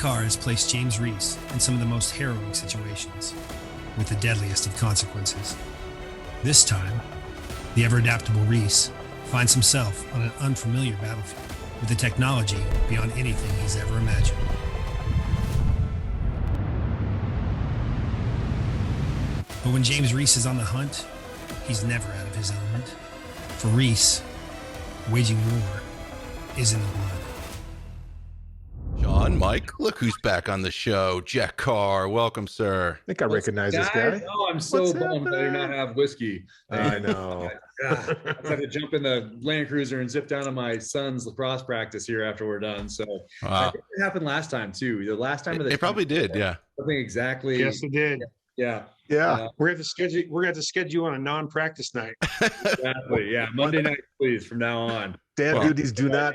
Carr has placed James Reese in some of the most harrowing situations, with the deadliest of consequences. This time, the ever-adaptable Reese finds himself on an unfamiliar battlefield with a technology beyond anything he's ever imagined. But when James Reese is on the hunt, he's never out of his element. For Reese, waging war is in the blood. Sean, Mike, look who's back on the show. Jack Carr, welcome, sir. I think I recognize this guy. Oh, I'm so bummed I do not have whiskey. I know. I had to jump in the Land Cruiser and zip down to my son's lacrosse practice here after we're done. So I think it happened last time too. The last time it probably did, yeah. Something exactly. Yes, it did. Yeah. We're going to have to schedule you on a non-practice night. Exactly. Yeah. Monday night, please, from now on. Dan duties do not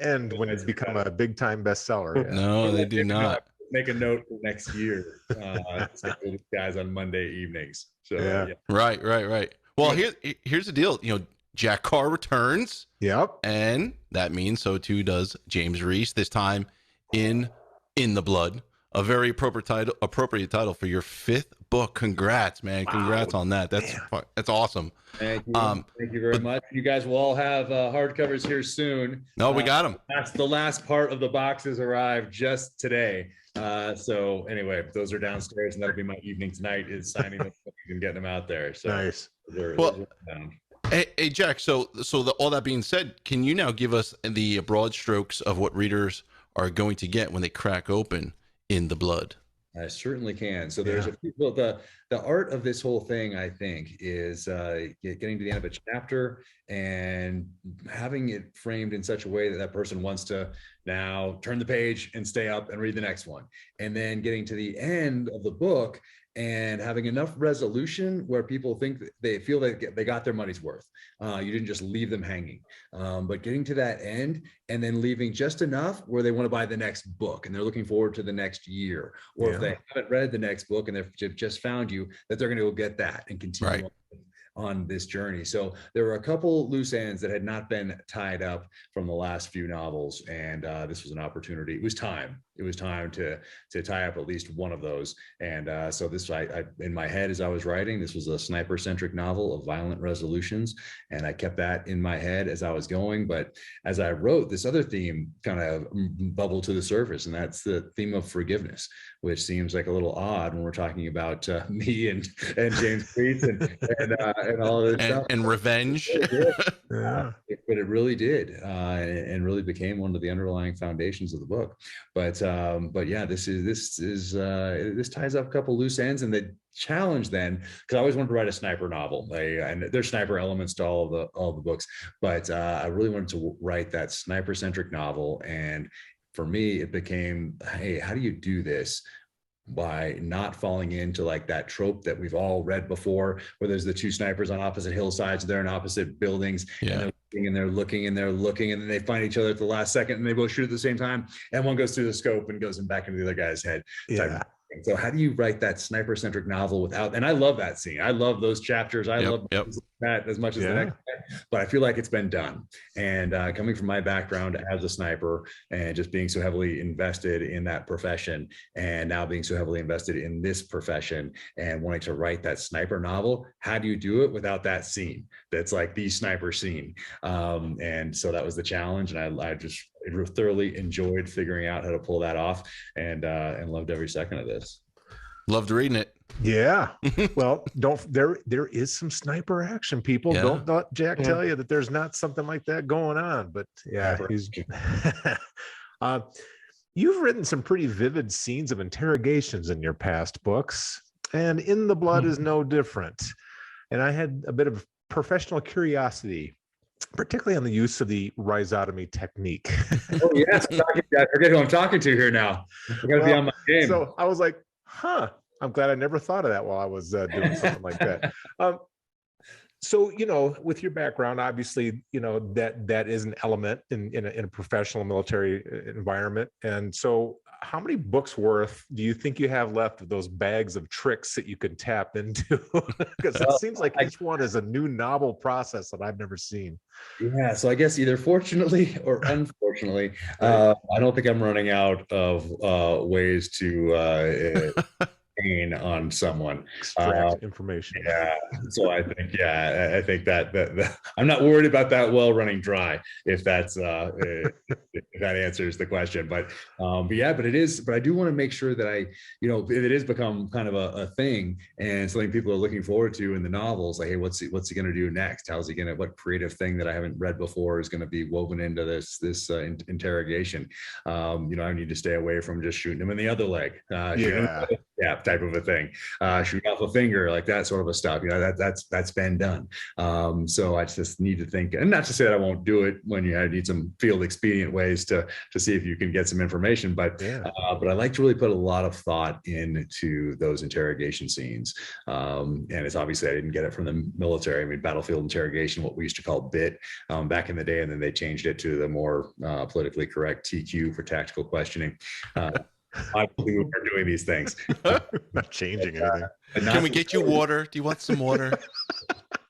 end when it's become a big time bestseller. Yeah. No, they do not. Make a note for next year. Guys on Monday evenings. So yeah. Right. Well, here's the deal. Jack Carr returns. Yep. And that means so too does James Reese. This time in the blood. A very appropriate title for your fifth book. Congrats, man. Congrats on that. That's awesome. Thank you. Thank you very much. You guys will all have hardcovers here soon. No, we got them. That's the last part of the boxes arrived just today. So anyway, those are downstairs, and that'll be my evening tonight, is signing them and getting them out there. So nice. Hey, Jack. So all that being said, can you now give us the broad strokes of what readers are going to get when they crack open In the Blood? I certainly can. So there's the art of this whole thing, I think, is getting to the end of a chapter and having it framed in such a way that person wants to now turn the page and stay up and read the next one. And then getting to the end of the book and having enough resolution where people think that they feel that they got their money's worth. You didn't just leave them hanging, but getting to that end and then leaving just enough where they want to buy the next book and they're looking forward to the next year. Or if they haven't read the next book and they've just found you, that they're going to go get that and continue on this journey. So there were a couple loose ends that had not been tied up from the last few novels, and this was an opportunity. It was time to tie up at least one of those. And so this, I in my head as I was writing, this was a sniper-centric novel of violent resolutions, and I kept that in my head as I was going. But as I wrote, this other theme kind of bubbled to the surface, and that's the theme of forgiveness, which seems like a little odd when we're talking about me and James Reese and all of this stuff. And revenge. But it really did, and really became one of the underlying foundations of the book. But yeah, this ties up a couple loose ends. And the challenge then, because I always wanted to write a sniper novel, and there's sniper elements to all the books, but I really wanted to write that sniper-centric novel. And for me, it became, hey, how do you do this by not falling into like that trope that we've all read before, where there's the two snipers on opposite hillsides, they're in opposite buildings, and they're looking, and then they find each other at the last second and they both shoot at the same time, and one goes through the scope and goes back into the other guy's head. So how do you write that sniper-centric novel without, and I love that scene. I love those chapters. I love that as much as the next, but I feel like it's been done. And coming from my background as a sniper and just being so heavily invested in that profession, and now being so heavily invested in this profession and wanting to write that sniper novel, how do you do it without that scene? That's like the sniper scene. And so that was the challenge. And I just thoroughly enjoyed figuring out how to pull that off, and loved every second of this. Loved reading it. Yeah. Well, there is some sniper action, people. Don't let Jack tell you that there's not something like that going on. But yeah, he's you've written some pretty vivid scenes of interrogations in your past books, and In the Blood is no different. And I had a bit of professional curiosity, particularly on the use of the rhizotomy technique. Oh yes, I forget who I'm talking to here now. I gotta be on my game. So I was like, I'm glad I never thought of that while I was doing something like that. So, with your background, obviously, that is an element in a professional military environment. And so how many books worth do you think you have left of those bags of tricks that you can tap into? Because it seems like each one is a new novel process that I've never seen. Yeah, so I guess either fortunately or unfortunately, I don't think I'm running out of ways to pain on someone. Extract information. Yeah, so I think that I'm not worried about that well running dry, if that's if that answers the question. But I do want to make sure that it has become kind of a thing and something people are looking forward to in the novels. Like, hey, what's he going to do next? What creative thing that I haven't read before is going to be woven into this interrogation? I need to stay away from just shooting him in the other leg. Type of a thing, shoot off a finger, like that sort of a stuff. That's been done. So I just need to think, and not to say that I won't do it when you need some field expedient ways to see if you can get some information, but I like to really put a lot of thought into those interrogation scenes. And it's obviously I didn't get it from the military. I mean, battlefield interrogation, what we used to call BIT back in the day, and then they changed it to the more politically correct TQ for tactical questioning. I believe we're doing these things. Not changing anything. Can we get you water? Do you want some water?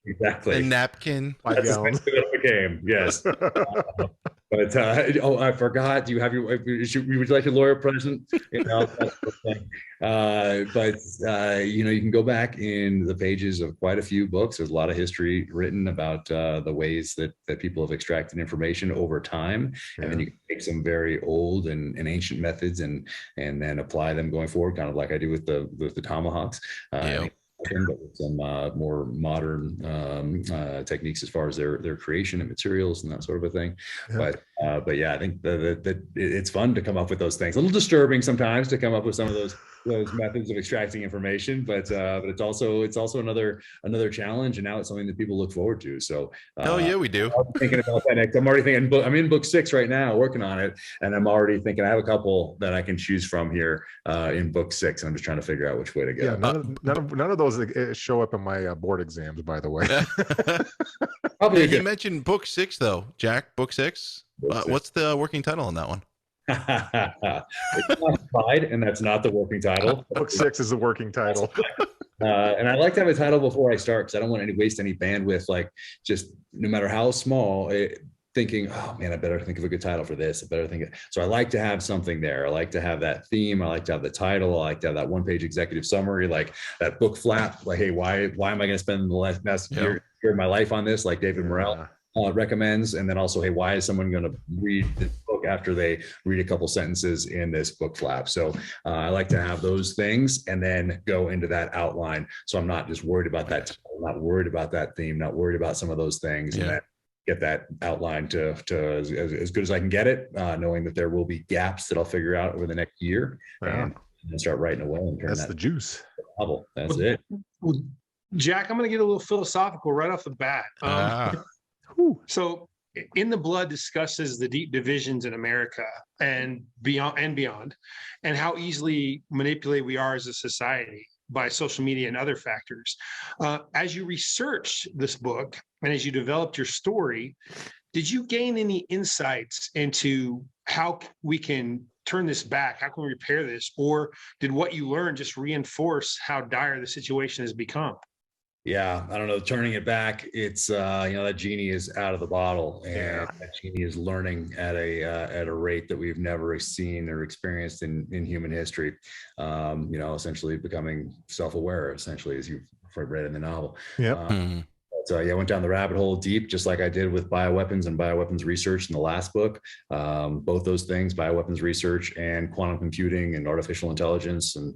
Exactly. A napkin. Five gallons. Game. Yes. But I forgot. Do you have would you like a lawyer present? You can go back in the pages of quite a few books. There's a lot of history written about the ways that people have extracted information over time, and then you can take some very old and ancient methods and then apply them going forward, kind of like I do with the tomahawks. But with some more modern techniques as far as their creation and materials and that sort of a thing. But I think that it's fun to come up with those things. A little disturbing sometimes to come up with some of those methods of extracting information, but it's also another challenge, and now it's something that people look forward to. So we do. I'm thinking about that next. I'm already thinking. I'm in book 6 right now, working on it, and I'm already thinking I have a couple that I can choose from here in book 6. And I'm just trying to figure out which way to go. Yeah, none of those show up in my board exams, by the way. Probably. You mentioned book 6 though, Jack. Book 6. What's the working title on that one? It's classified, and that's not the working title. Book 6 is the working title. And I like to have a title before I start, because I don't want to waste any bandwidth, like just no matter how small, thinking, oh man, I better think of a good title for this. So I like to have something there. I like to have that theme. I like to have the title. I like to have that one-page executive summary, like that book flap, like, hey, why am I going to spend the last year of my life on this? Like David Morrell recommends. And then also, hey, why is someone going to read the book after they read a couple sentences in this book flap? So I like to have those things and then go into that outline. So I'm not just worried about that title, not worried about that theme, not worried about some of those things. And then get that outline to as good as I can get it, knowing that there will be gaps that I'll figure out over the next year, and start writing away. And turn that's the juice. Novel. That's it. Well, Jack, I'm going to get a little philosophical right off the bat. So, In the Blood discusses the deep divisions in America and beyond, and how easily manipulated we are as a society by social media and other factors. As you researched this book and as you developed your story, did you gain any insights into how we can turn this back? How can we repair this? Or did what you learned just reinforce how dire the situation has become? Yeah, I don't know. Turning it back, it's that genie is out of the bottle, and that genie is learning at a rate that we've never seen or experienced in human history. Essentially becoming self-aware, essentially, as you've read in the novel. So I went down the rabbit hole deep, just like I did with bioweapons and bioweapons research in the last book. Both those things, bioweapons research and quantum computing and artificial intelligence and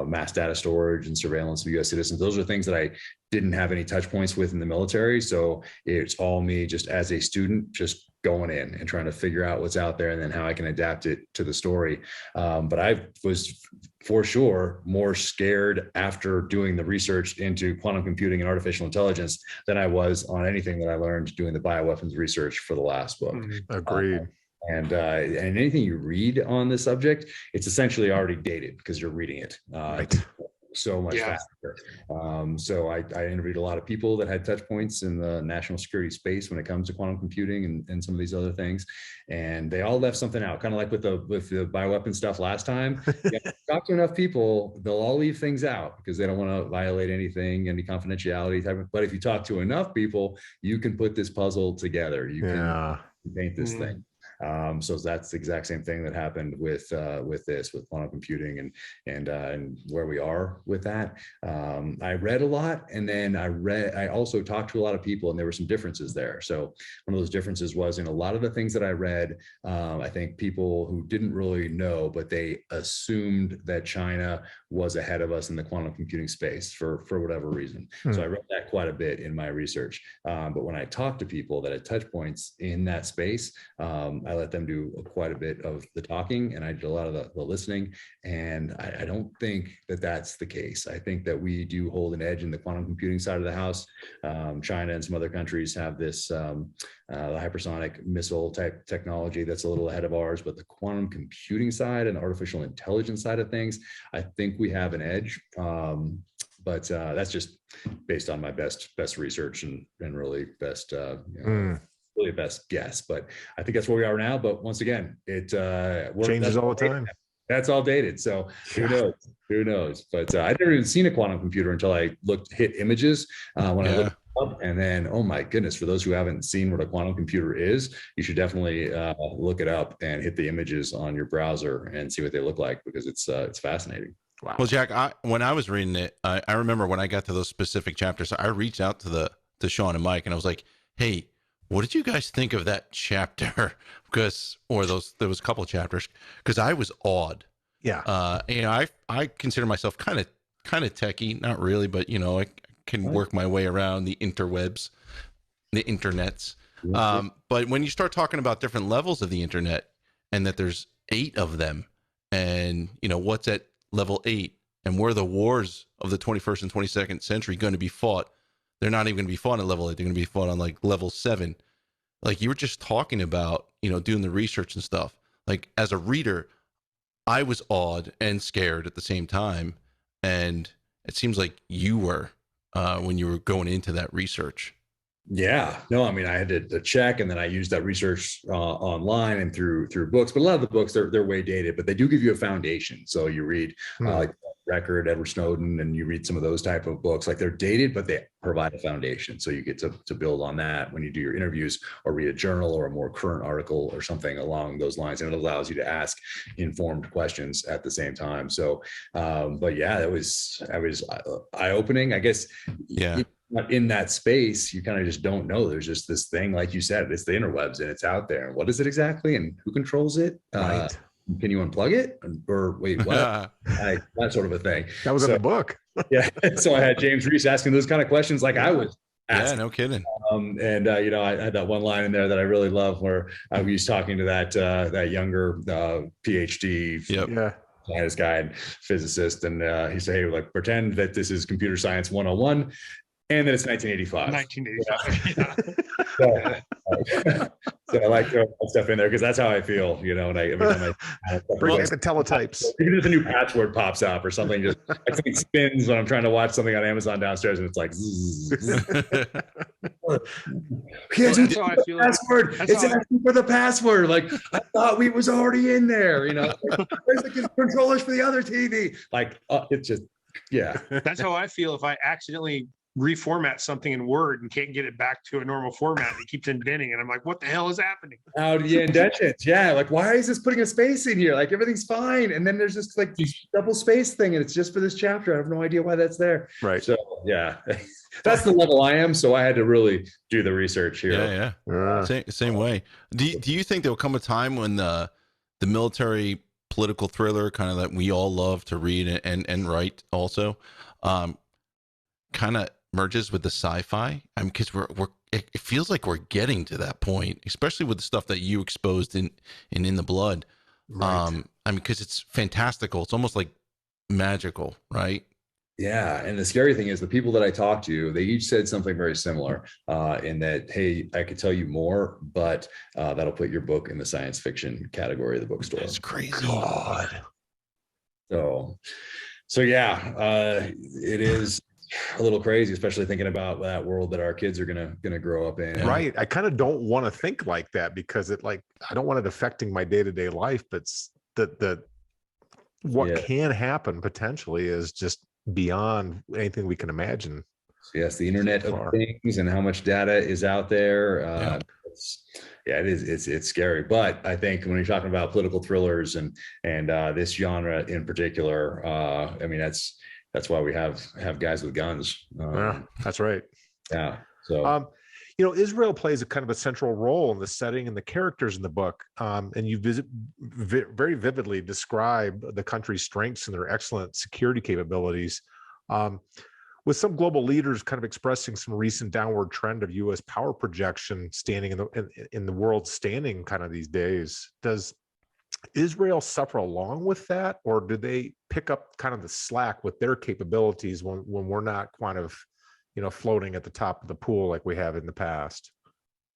mass data storage and surveillance of U.S. citizens. Those are things that I didn't have any touch points with in the military. So it's all me just as a student, just going in and trying to figure out what's out there and then how I can adapt it to the story. But I was for sure more scared after doing the research into quantum computing and artificial intelligence than I was on anything that I learned doing the bioweapons research for the last book. Agreed. And anything you read on this subject, it's essentially already dated because you're reading it. Right. so much faster. So I interviewed a lot of people that had touch points in the national security space when it comes to quantum computing and some of these other things, and they all left something out, kind of like with the bioweapon stuff last time. Talk to enough people, they'll all leave things out because they don't want to violate anything, any confidentiality type of, but if you talk to enough people, you can put this puzzle together. You can paint this thing. So that's the exact same thing that happened with quantum computing and where we are with that. I read a lot, and then I also talked to a lot of people, and there were some differences there. So one of those differences was in a lot of the things that I read, I think people who didn't really know, but they assumed that China was ahead of us in the quantum computing space for whatever reason. So I read that quite a bit in my research. But when I talked to people that had touch points in that space, I let them do quite a bit of the talking, and I did a lot of the listening. And I don't think that that's the case. I think that we do hold an edge in the quantum computing side of the house. China and some other countries have this the hypersonic missile type technology that's a little ahead of ours, but the quantum computing side and the artificial intelligence side of things, I think we have an edge. But that's just based on my best research and really best really best guess, but I think that's where we are now. But once again, it changes all the time. That's all dated, so who knows? But I'd never even seen a quantum computer until I hit images when I looked up, and then oh my goodness, for those who haven't seen what a quantum computer is, you should definitely look it up and hit the images on your browser and see what they look like, because it's fascinating. Wow. Well, Jack, when I was reading it, I remember when I got to those specific chapters, I reached out to Sean and Mike, and I was like, hey, what did you guys think of that chapter? There was a couple of chapters, because I was awed. Yeah. I consider myself kind of techie, not really, but I can work my way around the interwebs, the internets. But when you start talking about different levels of the internet, and that there's 8 of them, and what's at level 8, and where the wars of the 21st and 22nd century going to be fought, they're not even going to be fought at level 8. They're going to be fought on like level 7. Like you were just talking about, doing the research and stuff. Like as a reader, I was awed and scared at the same time. And it seems like you were when you were going into that research. Yeah, no, I mean, I had to check, and then I used that research online and through books. But a lot of the books, they're way dated, but they do give you a foundation. So you read like Record, Edward Snowden, and you read some of those type of books. Like they're dated, but they provide a foundation. So you get to build on that when you do your interviews or read a journal or a more current article or something along those lines. And it allows you to ask informed questions at the same time. So, but yeah, that was eye-opening, I guess. Yeah. Not in that space, you kind of just don't know. There's just this thing, like you said, it's the interwebs, and it's out there. And what is it exactly, and who controls it? Right. Can you unplug it, or wait, what? That sort of a thing. That was in the book. Yeah. So I had James Reese asking those kind of questions, like I was asking. Yeah, no kidding. I had that one line in there that I really love, where I was talking to that younger PhD. Yep. Yeah. Science guy and physicist, and he said, "Hey, like pretend that this is computer science 101. And then it's 1985. 1985. So I like throwing stuff in there because that's how I feel, every time I bring back the teletypes. Even if a new password pops up or something, just like something spins when I'm trying to watch something on Amazon downstairs, and it's like, that's how I feel. Password. It's asking for the password. Like I thought we was already in there. Where's the controllers for the other TV? Like it's just. Yeah. That's how I feel if I accidentally reformat something in Word and can't get it back to a normal format. It keeps indenting, and I'm like, what the hell is happening? How do you indent it? Yeah. Like, why is this putting a space in here? Like everything's fine. And then there's just like this double space thing, and it's just for this chapter. I have no idea why that's there. Right. So yeah, that's the level I am. So I had to really do the research here. Yeah. Same way. Do you think there'll come a time when the military political thriller kind of that we all love to read and write also kind of merges with the sci-fi? I mean, because it feels like we're getting to that point, especially with the stuff that you exposed in the Blood. Right. I mean, because it's fantastical. It's almost like magical, right? Yeah. And the scary thing is the people that I talked to, they each said something very similar in that, hey, I could tell you more, but that'll put your book in the science fiction category of the bookstore. That's crazy. God. So So yeah, it is a little crazy, especially thinking about that world that our kids are gonna grow up in. Right. I kind of don't want to think like that because I don't want it affecting my day-to-day life, but what can happen potentially is just beyond anything we can imagine. So yes, the Internet of Things and how much data is out there. It's scary. But I think when you're talking about political thrillers and this genre in particular, I mean that's why we have guys with guns. That's right. Yeah. So Israel plays a kind of a central role in the setting and the characters in the book. And you very vividly describe the country's strengths and their excellent security capabilities. With some global leaders kind of expressing some recent downward trend of U.S. power projection standing in the world standing kind of these days, does Israel suffer along with that, or do they pick up kind of the slack with their capabilities when we're not kind of floating at the top of the pool like we have in the past?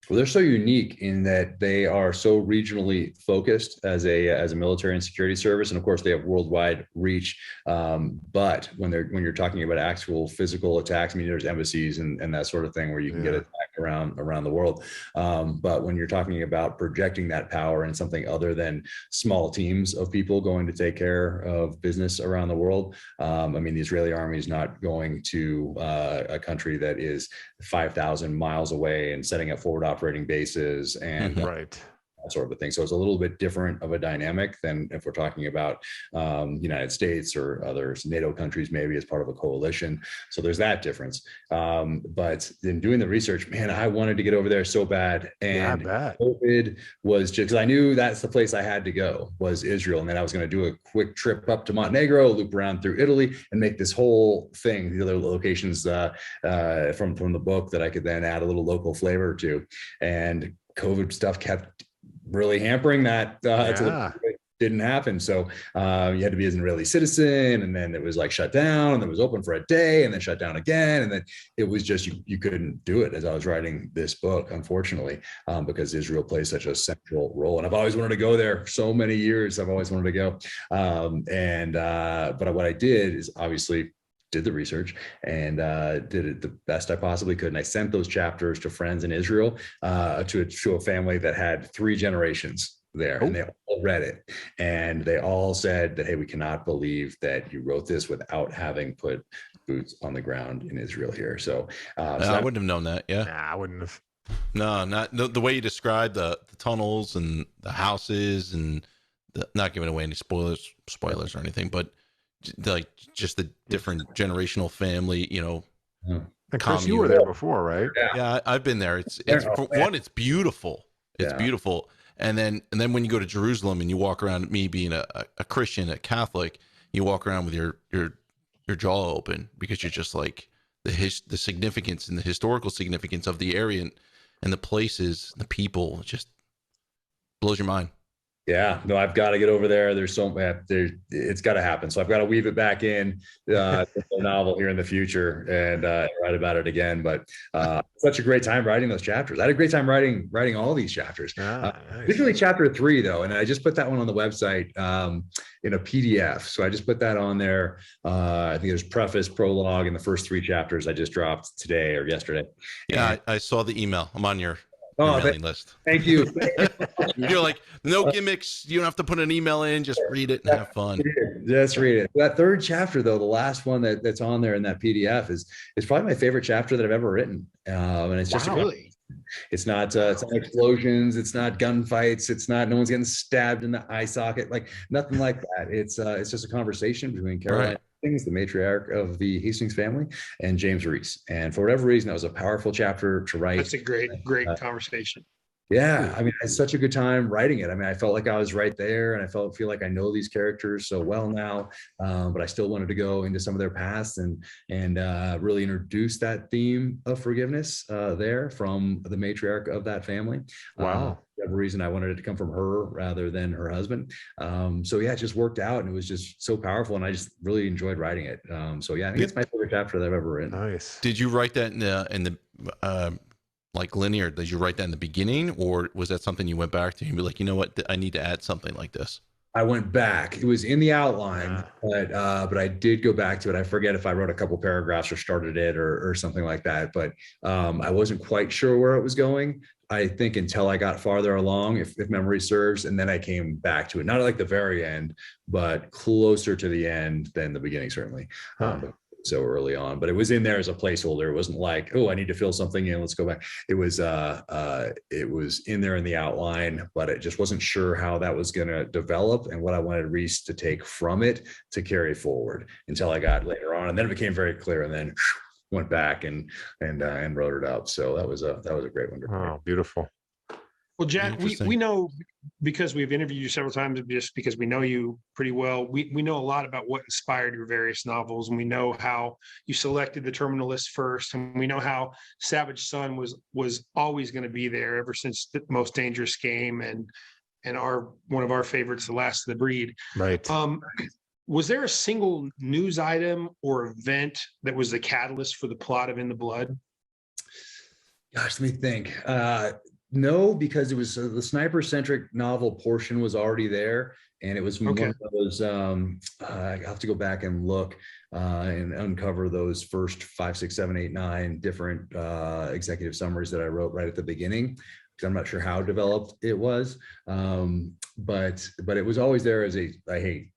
Well, they're so unique in that they are so regionally focused as a military and security service, and of course they have worldwide reach. But when you're talking about actual physical attacks, I mean, there's embassies and that sort of thing where you can get attacked around the world. But when you're talking about projecting that power in something other than small teams of people going to take care of business around the world, I mean, the Israeli army is not going to a country that is 5,000 miles away and setting up forward operating bases and right. That sort of a thing. So it's a little bit different of a dynamic than if we're talking about United States or other NATO countries, maybe as part of a coalition. So there's that difference. But in doing the research, man, I wanted to get over there so bad. And COVID was just, because I knew that's the place I had to go, was Israel. And then I was going to do a quick trip up to Montenegro, loop around through Italy, and make this whole thing, the other locations from the book that I could then add a little local flavor to. And COVID stuff kept really hampering that. It didn't happen. So you had to be an Israeli citizen, and then it was like shut down, and then it was open for a day, and then shut down again, and then it was just you couldn't do it as I was writing this book, unfortunately, because Israel plays such a central role, and I've always wanted to go there. So many years I've always wanted to go, but what I did is obviously did the research and did it the best I possibly could. And I sent those chapters to friends in Israel, to a family that had 3 generations there. And they all read it. And they all said that, hey, we cannot believe that you wrote this without having put boots on the ground in Israel here. So, I wouldn't have known that. Yeah. I wouldn't have. No, not the way you described the tunnels and the houses and not giving away any spoilers or anything, but like just the different generational family, And Chris, you were there before, right? Yeah, I've been there. It's for one, it's beautiful. It's beautiful. And then when you go to Jerusalem and you walk around, me being a Christian, a Catholic, you walk around with your jaw open because you're just like the significance and the historical significance of the area and the places, the people. It just blows your mind. Yeah, no, I've got to get over there. It's got to happen. So I've got to weave it back in the novel here in the future and write about it again. But such a great time writing those chapters. I had a great time writing all these chapters. Particularly chapter 3, though, and I just put that one on the website in a PDF. So I just put that on there. I think there's preface, prologue, and the first 3 chapters I just dropped today or yesterday. Yeah, I saw the email. I'm on your mailing list. Thank you. You're like, no gimmicks. You don't have to put an email in. Just read it and have fun. Just read it. That 3rd chapter, though, the last one that's on there in that PDF is probably my favorite chapter that I've ever written. And it's just it's not explosions. It's not gunfights. It's not no one's getting stabbed in the eye socket. Like nothing like that. It's just a conversation between Caroline Hastings, the matriarch of the Hastings family, and James Reese. And for whatever reason, that was a powerful chapter to write. That's a great conversation. Yeah, I mean, I had such a good time writing it. I mean, I felt like I was right there, and I feel like I know these characters so well now. But I still wanted to go into some of their past and really introduce that theme of forgiveness there from the matriarch of that family. Wow. For whatever reason, I wanted it to come from her rather than her husband. So yeah, it just worked out, and it was just so powerful, and I just really enjoyed writing it. So yeah, I think it's my favorite chapter that I've ever written. Nice. Did you write that in the like linear? Did you write that in the beginning, or was that something you went back to and be like, you know what, I need to add something like this? I went back. It was in the outline, Ah. but I did go back to it. I forget if I wrote a couple paragraphs or started it or something like that. But I wasn't quite sure where it was going. I think until I got farther along, if memory serves, and then I came back to it. Not like the very end, but closer to the end than the beginning, certainly. So early on, but it was in there as a placeholder. It wasn't like, oh, I need to fill something in. Let's go back. It was in there in the outline, but it just wasn't sure how that was going to develop and what I wanted Reese to take from it to carry forward until I got later on, and then it became very clear. And then went back and wrote it up. So that was a great one. Oh, beautiful. Well, Jack, we know, because we've interviewed you several times, just because we know you pretty well, we know a lot about what inspired your various novels, and we know how you selected the Terminal List first, and we know how Savage Son was always going to be there ever since The Most Dangerous Game and one of our favorites, The Last of the Breed. Right. Was there a single news item or event that was the catalyst for the plot of In the Blood? Gosh, let me think. No, because it was the sniper-centric novel portion was already there, and it was one of those. I have to go back and look and uncover those first 5, 6, 7, 8, 9 different executive summaries that I wrote right at the beginning, because I'm not sure how developed it was, but it was always there as a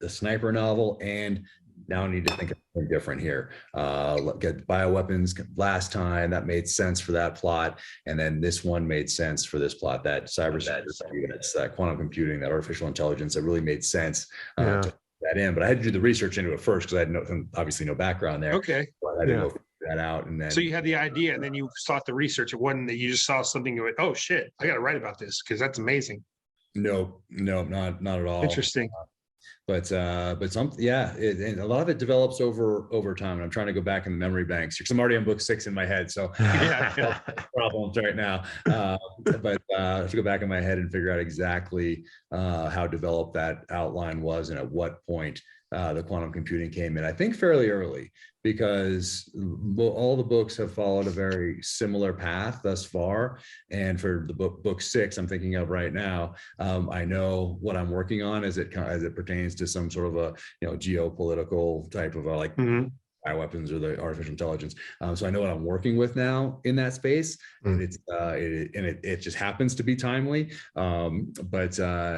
sniper novel, and now I need to think of something different here. Get bioweapons last time, that made sense for that plot. And then this one made sense for this plot, that cybersecurity, that's quantum computing, that artificial intelligence, that really made sense to put that in. But I had to do the research into it first because I had obviously no background there. Okay. So I had to go figure that out. And then, so you had the idea and then you sought the research. It wasn't that you just saw something, you went, oh shit, I got to write about this because that's amazing. No, not at all. Interesting. But some, and a lot of it develops over time. And I'm trying to go back in the memory banks because I'm already on book 6 in my head. So problems right now. But I have to go back in my head and figure out exactly how developed that outline was and at what point the quantum computing came in. I think fairly early, because all the books have followed a very similar path thus far. And for the book 6 I'm thinking of right now, I know what I'm working on as it pertains to some sort of a geopolitical type of bioweapons or the artificial intelligence. So I know what I'm working with now in that space, and it just happens to be timely. But so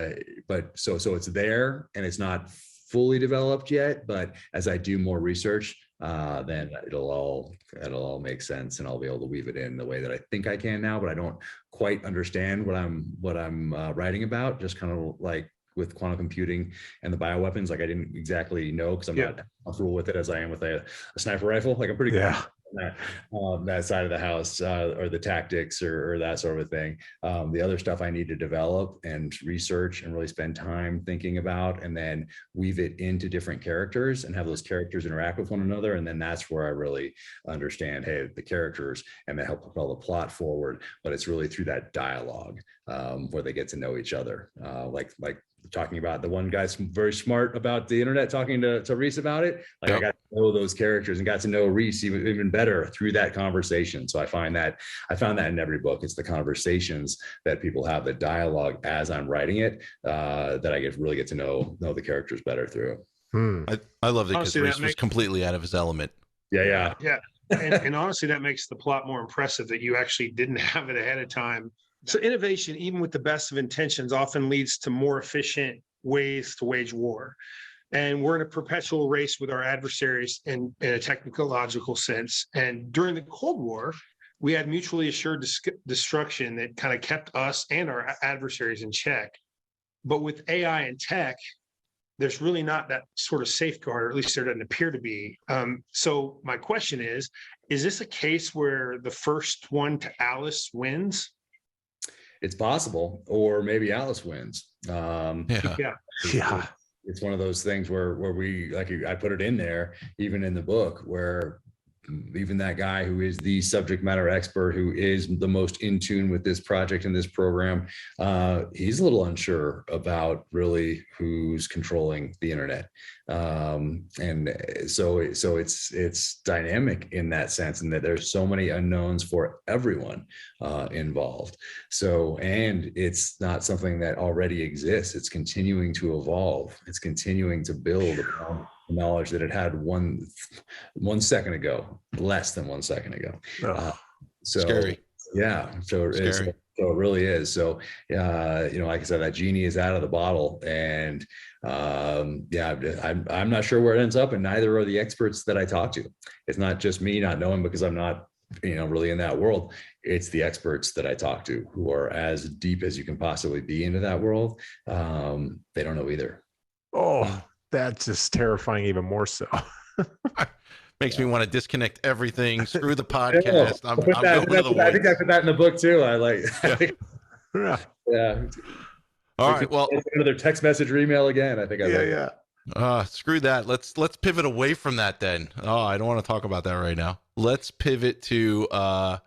it's there, and it's not fully developed yet. But as I do more research, then it'll all make sense, and I'll be able to weave it in the way that I think I can now. But I don't quite understand what I'm writing about. Just kind of like with quantum computing and the bioweapons, like I didn't exactly know, because I'm not comfortable with it as I am with a sniper rifle. Like I'm pretty good that side of the house, or the tactics or that sort of thing. The other stuff I need to develop and research and really spend time thinking about, and then weave it into different characters and have those characters interact with one another. And then that's where I really understand, hey, the characters, and they help propel the plot forward. But it's really through that dialogue where they get to know each other. Like talking about the one guy's very smart about the internet, talking to Reese about it. Like I got to know those characters and got to know Reese even better through that conversation. So I found that in every book. It's the conversations that people have, the dialogue as I'm writing it, that I really get to know the characters better through. I love it because Reese was completely out of his element. Yeah. And honestly, that makes the plot more impressive, that you actually didn't have it ahead of time. So innovation, even with the best of intentions, often leads to more efficient ways to wage war. And we're in a perpetual race with our adversaries in a technological sense. And during the Cold War, we had mutually assured destruction that kind of kept us and our adversaries in check. But with AI and tech, there's really not that sort of safeguard, or at least there doesn't appear to be. So my question is this a case where the first one to Alice wins? It's possible, or maybe Alice wins. It's one of those things where we, like I put it in there, even in the book, where even that guy who is the subject matter expert, who is the most in tune with this project and this program, he's a little unsure about really who's controlling the internet. And so it's dynamic in that sense, and that there's so many unknowns for everyone involved. So, and it's not something that already exists. It's continuing to evolve. It's continuing to build upon the knowledge that it had one second ago, less than 1 second ago. So Scary. Yeah. So Scary. So it really is. So, like I said, that genie is out of the bottle, and I'm not sure where it ends up, and neither are the experts that I talk to. It's not just me not knowing because I'm not, really in that world. It's the experts that I talk to who are as deep as you can possibly be into that world. They don't know either. Oh, that's just terrifying, even more so. Makes me want to disconnect everything. Screw the podcast. I'm going to the woods. I think I put that in the book too. I like. Yeah. All right. Well, another text message or email again. I think screw that. Let's pivot away from that then. Oh, I don't want to talk about that right now. Let's pivot to the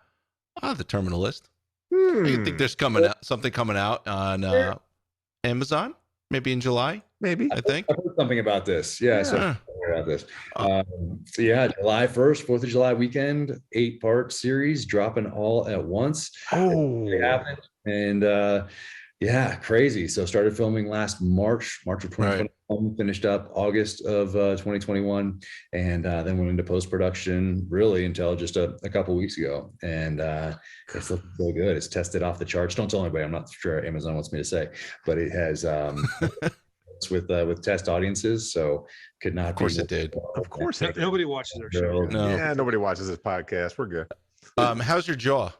Terminal List. I think there's something coming out on Amazon, maybe in July. Maybe. I think I've heard something about this. Yeah. So about this. July 1st, 4th of July weekend, 8-part series dropping all at once. Oh, and crazy. So started filming last March of 2021, finished up August of 2021, and then went into post-production really until just a couple weeks ago. And it's looking so good. It's tested off the charts. Don't tell anybody. I'm not sure Amazon wants me to say, but it has with test audiences. So could not. Of course it did. Of course. Nobody watches our show. No. Yeah, nobody watches this podcast. We're good. How's your jaw?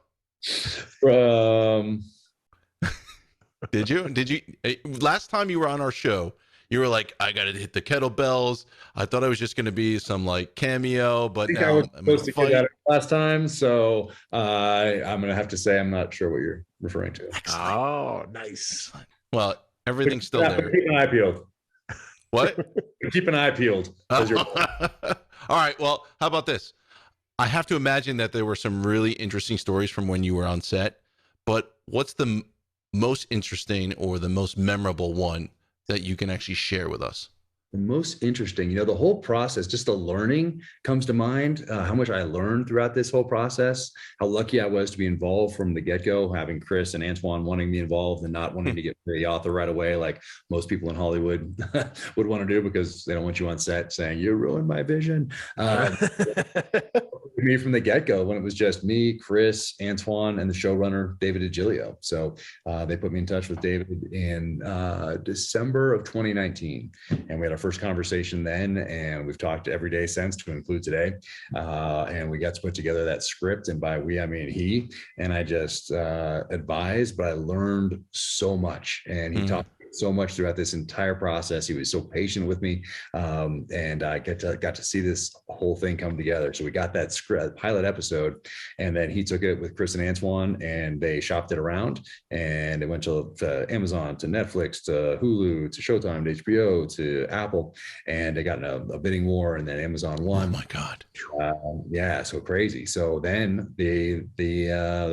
Did you last time you were on our show, you were like, I got to hit the kettlebells. I thought I was just going to be some like cameo, but I think now I was I'm supposed to get that last time. So I'm going to have to say, I'm not sure what you're referring to. Excellent. Oh, nice. Excellent. Well, everything's still there. Keep an eye peeled. What? Keep an eye peeled. All right. Well, how about this? I have to imagine that there were some really interesting stories from when you were on set, but what's the most interesting or the most memorable one that you can actually share with us? The most interesting, the whole process, just the learning comes to mind, how much I learned throughout this whole process, how lucky I was to be involved from the get-go, having Chris and Antoine wanting me involved and not wanting to get the author right away, like most people in Hollywood would want to do, because they don't want you on set saying, you ruined my vision. Me from the get-go, when it was just me, Chris, Antoine, and the showrunner, David DiGilio. So they put me in touch with David in December of 2019. And we had our first conversation then, and we've talked every day since, to include today. And we got to put together that script, and by we, I mean he. And I just advised, but I learned so much. And he taught so much throughout this entire process. He was so patient with me, and I got to see this whole thing come together. So we got that script, pilot episode, and then he took it with Chris and Antoine, and they shopped it around, and it went to Amazon, to Netflix, to Hulu, to Showtime, to HBO, to Apple, and they got in a bidding war, and then Amazon won. Oh my God! So crazy. So then the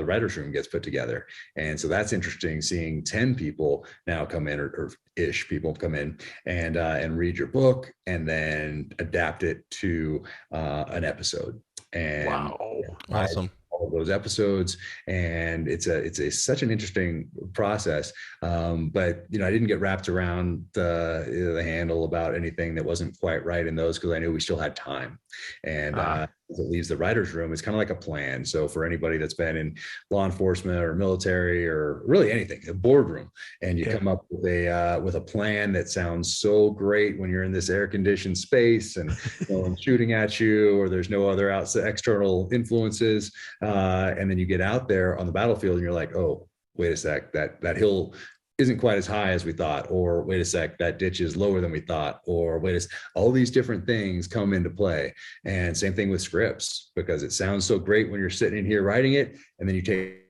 writers' room gets put together, and so that's interesting, seeing 10 people now come in, or ish people come in and read your book, and then adapt it to an episode. And wow, awesome. All of those episodes, and it's such an interesting process. But I didn't get wrapped around the handle about anything that wasn't quite right in those, because I knew we still had time. And as it leaves the writer's room, it's kind of like a plan. So for anybody that's been in law enforcement or military or really anything, a boardroom, and you come up with a plan that sounds so great when you're in this air-conditioned space and no one's shooting at you, or there's no other outside external influences, and then you get out there on the battlefield and you're like, oh, wait a sec, that hill isn't quite as high as we thought, or wait a sec, that ditch is lower than we thought, or all these different things come into play. And same thing with scripts, because it sounds so great when you're sitting in here writing it, and then you take.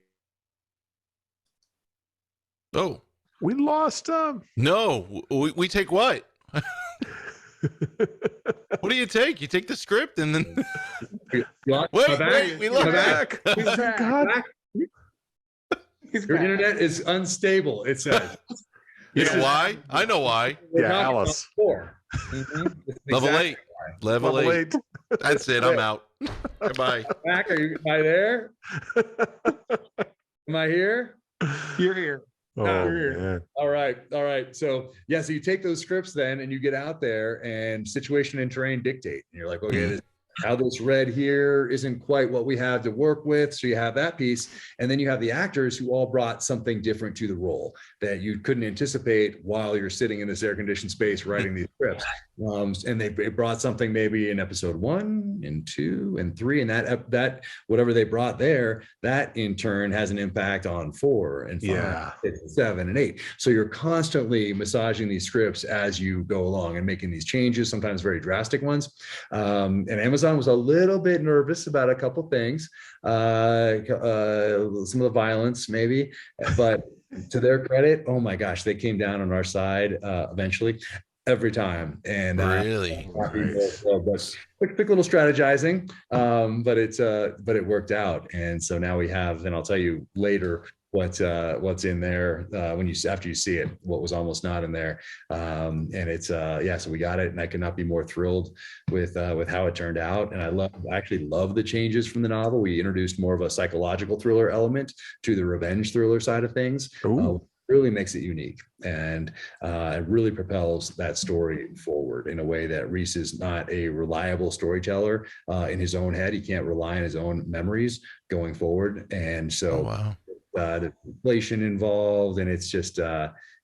Oh, we lost. No, we take what? What do you take? You take the script, and then Wait, we look back. back. He's back. Your internet is unstable, it says. You know why? I know why. Yeah, Alice. Level 8. Level 8. That's it. I'm out. Bye. Back, am I there? Am I here? You're here. Oh, man. All right. So so you take those scripts then and you get out there and situation and terrain dictate. And you're like, okay, how this read here isn't quite what we have to work with. So you have that piece. And then you have the actors who all brought something different to the role that you couldn't anticipate while you're sitting in this air-conditioned space writing these scripts. And they brought something maybe in episode 1 and 2 and 3, and that whatever they brought there, that in turn has an impact on 4 and 5, 6, 7, and 8. So you're constantly massaging these scripts as you go along and making these changes, sometimes very drastic ones. And Amazon was a little bit nervous about a couple things, some of the violence maybe, but to their credit, oh my gosh, they came down on our side eventually. Every time. And really, quick little strategizing, but it worked out. And so now we have, and I'll tell you later what's in there after you see it, what was almost not in there. And it's so we got it, and I could not be more thrilled with how it turned out. And I actually love the changes from the novel. We introduced more of a psychological thriller element to the revenge thriller side of things. Really makes it unique, and it really propels that story forward in a way that Reese is not a reliable storyteller in his own head. He can't rely on his own memories going forward. And so the inflation involved, and it's just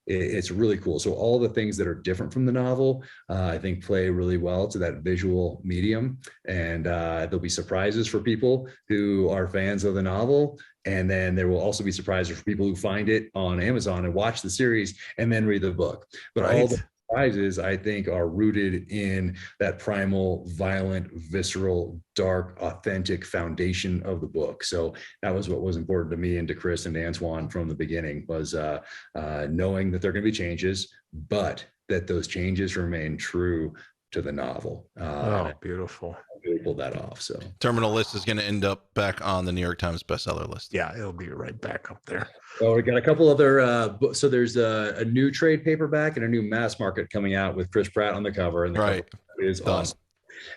it's really cool. So all the things that are different from the novel, I think play really well to that visual medium. And there'll be surprises for people who are fans of the novel. And then there will also be surprises for people who find it on Amazon and watch the series and then read the book. But all the surprises, I think, are rooted in that primal, violent, visceral, dark, authentic foundation of the book. So that was what was important to me and to Chris and Antoine from the beginning, was knowing that there are going to be changes, but that those changes remain true to the novel. Beautiful. Really pulled that off. So Terminal List is going to end up back on the New York Times bestseller list. Yeah, it'll be right back up there. Well, we got a couple other books. So there's a new trade paperback and a new mass market coming out with Chris Pratt on the cover, and the cover is awesome.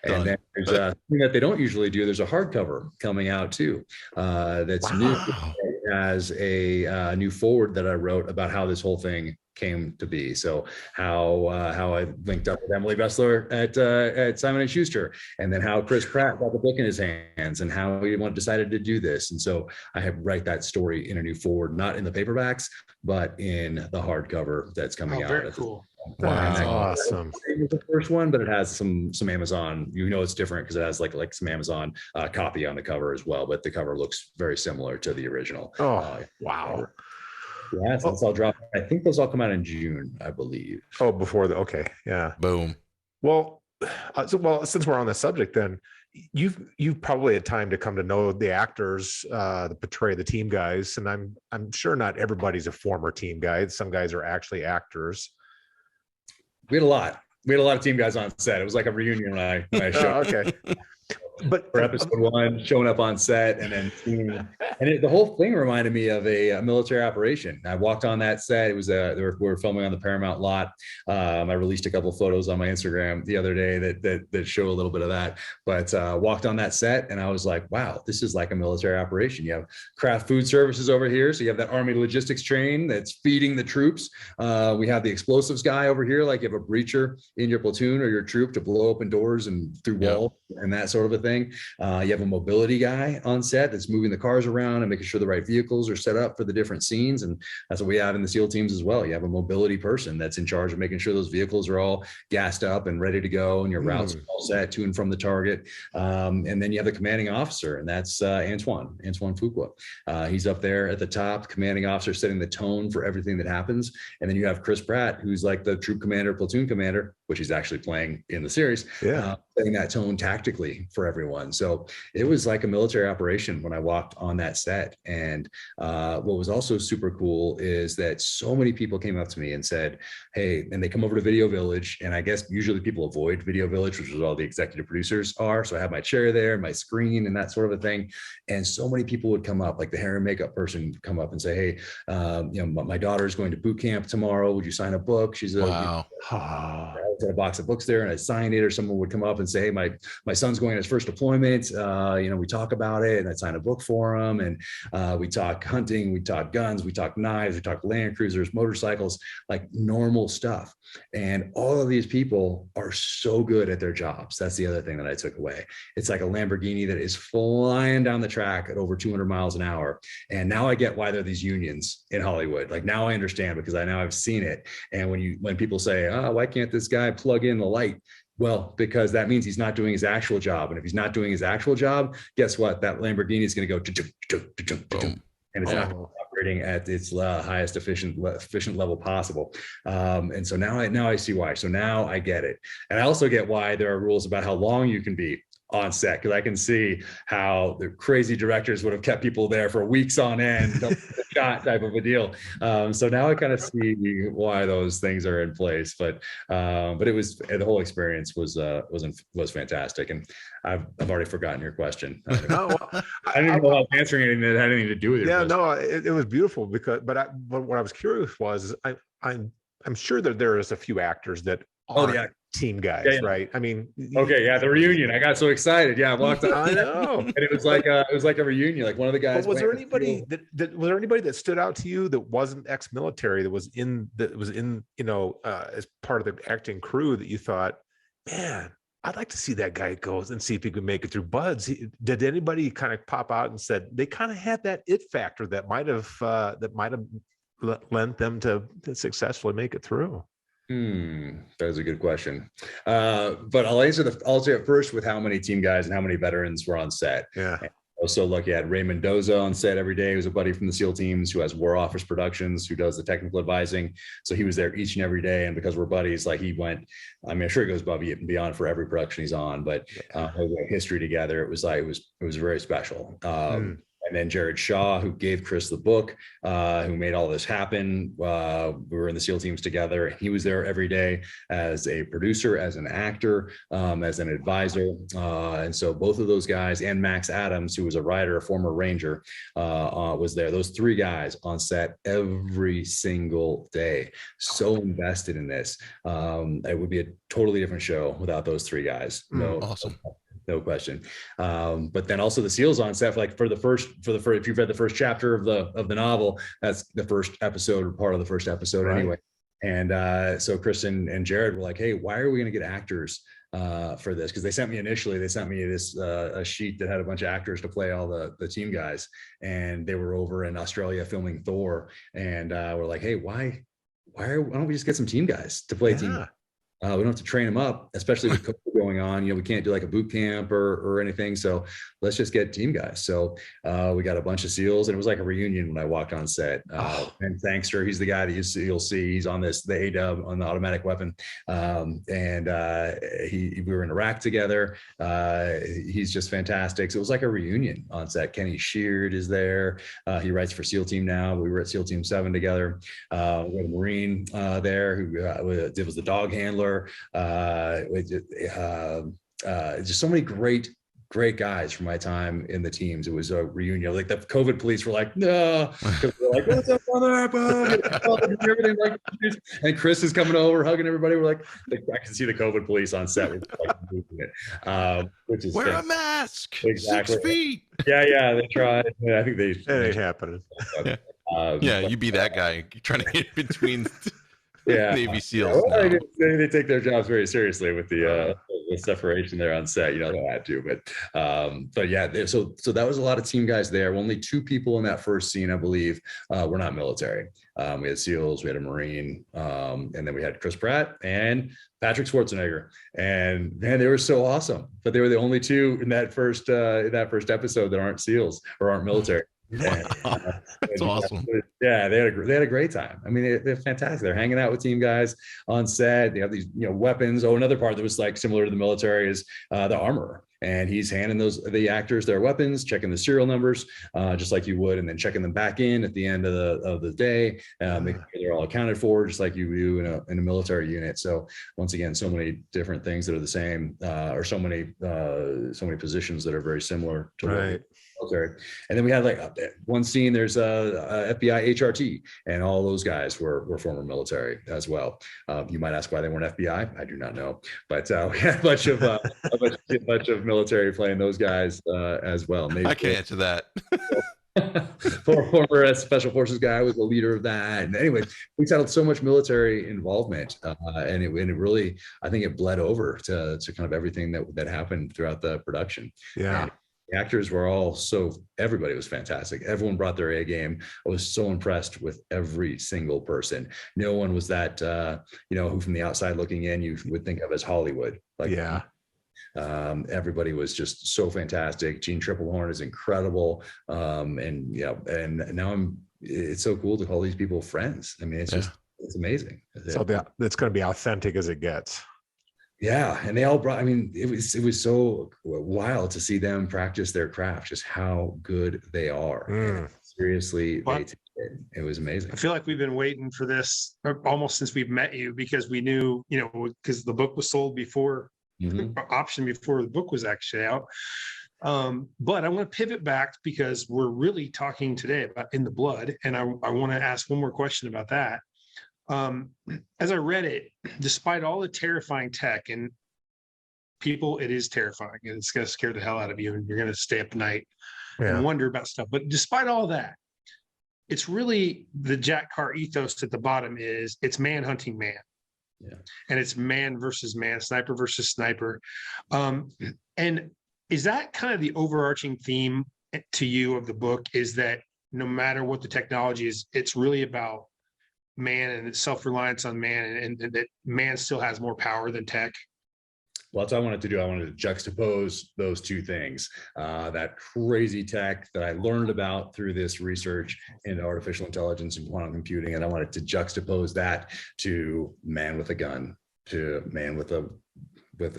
And then there's something that they don't usually do. There's a hardcover coming out too. That's new. It has a new forward that I wrote about how this whole thing came to be. So how I linked up with Emily Bessler at Simon & Schuster, and then how Chris Pratt got the book in his hands, and how he decided to do this. And so I have write that story in a new forward, not in the paperbacks, but in the hardcover that's coming out. Very cool. That's awesome. It's the first one, but it has some Amazon. It's different because it has like some Amazon copy on the cover as well. But the cover looks very similar to the original. Wow. Yeah, so that's all dropped. I think those all come out in June, I believe. Okay. Yeah. Boom. Well, since we're on the subject, then you've probably had time to come to know the actors that portray the team guys, and I'm sure not everybody's a former team guy. Some guys are actually actors. We had a lot of team guys on set. It was like a reunion when I showed. Okay. But for episode 1, showing up on set, and then the whole thing reminded me of a military operation. I walked on that set. It was we were filming on the Paramount lot. I released a couple of photos on my Instagram the other day that show a little bit of that. But walked on that set, and I was like, wow, this is like a military operation. You have craft food services over here, so you have that Army logistics train that's feeding the troops. We have the explosives guy over here, like you have a breacher in your platoon or your troop to blow open doors and through walls and that sort of a thing. You have a mobility guy on set that's moving the cars around and making sure the right vehicles are set up for the different scenes. And that's what we have in the SEAL teams as well. You have a mobility person that's in charge of making sure those vehicles are all gassed up and ready to go, and your routes are all set to and from the target. And then you have the commanding officer, and that's Antoine Fuqua. He's up there at the top, commanding officer, setting the tone for everything that happens. And then you have Chris Pratt, who's like the troop commander, platoon commander, which he's actually playing in the series, Yeah. setting that tone tactically for everyone. So it was like a military operation when I walked on that set. And what was also super cool is that so many people came up to me and said, hey, and they come over to Video Village. And I guess usually people avoid Video Village, which is all the executive producers are. So I have my chair there, my screen and that sort of a thing. And so many people would come up, like the hair and makeup person would come up and say, hey, my daughter's going to boot camp tomorrow. Would you sign a book? She's Wow. I had a box of books there and I signed it, or someone would come up and say, hey, my son's going on his first deployment. We talk about it, and I sign a book for him. And we talk hunting, we talk guns, we talk knives, we talk Land Cruisers, motorcycles, like normal stuff. And all of these people are so good at their jobs. That's the other thing that I took away. It's like a Lamborghini that is flying down the track at over 200 miles an hour. And now I get why there are these unions in Hollywood. Like now I understand, because I now I've seen it. And when people say, oh, why can't this guy plug in the light? Well, because that means he's not doing his actual job. And if he's not doing his actual job, guess what? That Lamborghini is going to go Boom. and it's not operating at its highest efficient level possible. And so now I see why. So now I get it. And I also get why there are rules about how long you can be on set, because I can see how the crazy directors would have kept people there for weeks on end, shot type of a deal. So now I kind of see why those things are in place. But it was, the whole experience was fantastic. And I've already forgotten your question. I didn't know I was answering anything that had anything to do with your question. No, it was beautiful because, but what I was curious was, I'm sure that there is a few actors that aren't team guys, right? I mean, the reunion. I got so excited. Yeah, I walked up. I know, and it was like a reunion. Like one of the guys. But was there anybody that stood out to you that wasn't ex-military, that was in as part of the acting crew, that you thought, man, I'd like to see that guy go and see if he could make it through Buds? Did anybody kind of pop out and said they kind of had that it factor that might have lent them to successfully make it through? That is a good question. But I'll answer it first with how many team guys and how many veterans were on set. Yeah. And I was so lucky. I had Ray Mendoza on set every day. He was a buddy from the SEAL teams who has War Office Productions, who does the technical advising. So he was there each and every day. And because we're buddies, like he went, I mean, I'm sure he goes above and beyond for every production he's on, but history together, it was very special. And then Jared Shaw, who gave Chris the book, who made all this happen. We were in the SEAL teams together. He was there every day as a producer, as an actor, as an advisor. And so both of those guys, and Max Adams, who was a writer, a former Ranger, was there. Those three guys on set every single day, so invested in this. It would be a totally different show without those three guys. Awesome. No question. But then also the SEALs on set, like for the first, if you've read the first chapter of the novel, that's the first episode, or part of the first episode, right? Anyway. And so Chris and Jared were like, hey, why are we going to get actors for this? Because they sent me this a sheet that had a bunch of actors to play all the team guys, and they were over in Australia filming Thor, and we're like, hey, why don't we just get some team guys to play team? We don't have to train them up, especially with COVID going on. We can't do like a boot camp or anything. So let's just get team guys. So we got a bunch of SEALs, and it was like a reunion when I walked on set. And Thankster, he's the guy that you'll see. He's on the ADUB on the automatic weapon. We were in Iraq together. He's just fantastic. So it was like a reunion on set. Kenny Sheard is there. He writes for SEAL Team now. We were at SEAL Team 7 together. We had a Marine there who was the dog handler. Just so many great guys from my time in the teams. It was a reunion. Like the COVID police were like, no, because they're like, what's up, brother? Everything like this. And Chris is coming over, hugging everybody. We're like, I can see the COVID police on set. Which is wear a mask. Exactly. 6 feet. Yeah, they tried. Yeah, I think it ain't happening. You be that guy trying to get between. Navy SEALs. Well, they take their jobs very seriously with the separation there on set. They had to, but yeah. So that was a lot of team guys there. Only 2 people in that first scene, I believe, were not military. We had SEALs, we had a Marine, and then we had Chris Pratt and Patrick Schwarzenegger. And man, they were so awesome. But they were the only 2 in that first episode that aren't SEALs or aren't military. That's awesome. Yeah, they had a great time. I mean, they're fantastic. They're hanging out with team guys on set. They have these, weapons. Oh, another part that was like similar to the military is the armorer. And he's handing the actors their weapons, checking the serial numbers, just like you would, and then checking them back in at the end of the day, making sure they're all accounted for, just like you do in a military unit. So once again, so many different things that are the same, or so many positions that are very similar to Right. military. And then we had like one scene, there's a FBI HRT, and all those guys were former military as well. You might ask why they weren't FBI. I do not know, but we had a bunch of military playing those guys as well. I can't answer that. Former special forces guy was the leader of that. And anyway, we had so much military involvement, and it really, I think it bled over to kind of everything that happened throughout the production. Yeah. And the actors were everybody was fantastic. Everyone brought their A game. I was so impressed with every single person. No one was that, who from the outside looking in, you would think of as Hollywood. Like, yeah. Everybody was just so fantastic. Gene Triplehorn is incredible. And now it's so cool to call these people friends. I mean, it's amazing. So it's going to be authentic as it gets. Yeah. And they all brought, I mean, it was so wild to see them practice their craft, just how good they are. Seriously, it was amazing. I feel like we've been waiting for this almost since we've met you, because we knew, because the book was sold before, option before the book was actually out. But I want to pivot back, because we're really talking today about In the Blood. And I want to ask one more question about that. As I read it, despite all the terrifying tech, and people, it is terrifying, and it's going to scare the hell out of you, and you're going to stay up at night and wonder about stuff. But despite all that, it's really the Jack Carr ethos at the bottom is it's man hunting man. Yeah. And it's man versus man, sniper versus sniper. And is that kind of the overarching theme to you of the book, is that no matter what the technology is, it's really about man and its self-reliance on man, and that man still has more power than tech? Well, that's what I wanted to do. I wanted to juxtapose those two things, that crazy tech that I learned about through this research into artificial intelligence and quantum computing. And I wanted to juxtapose that to man with a gun, to man with a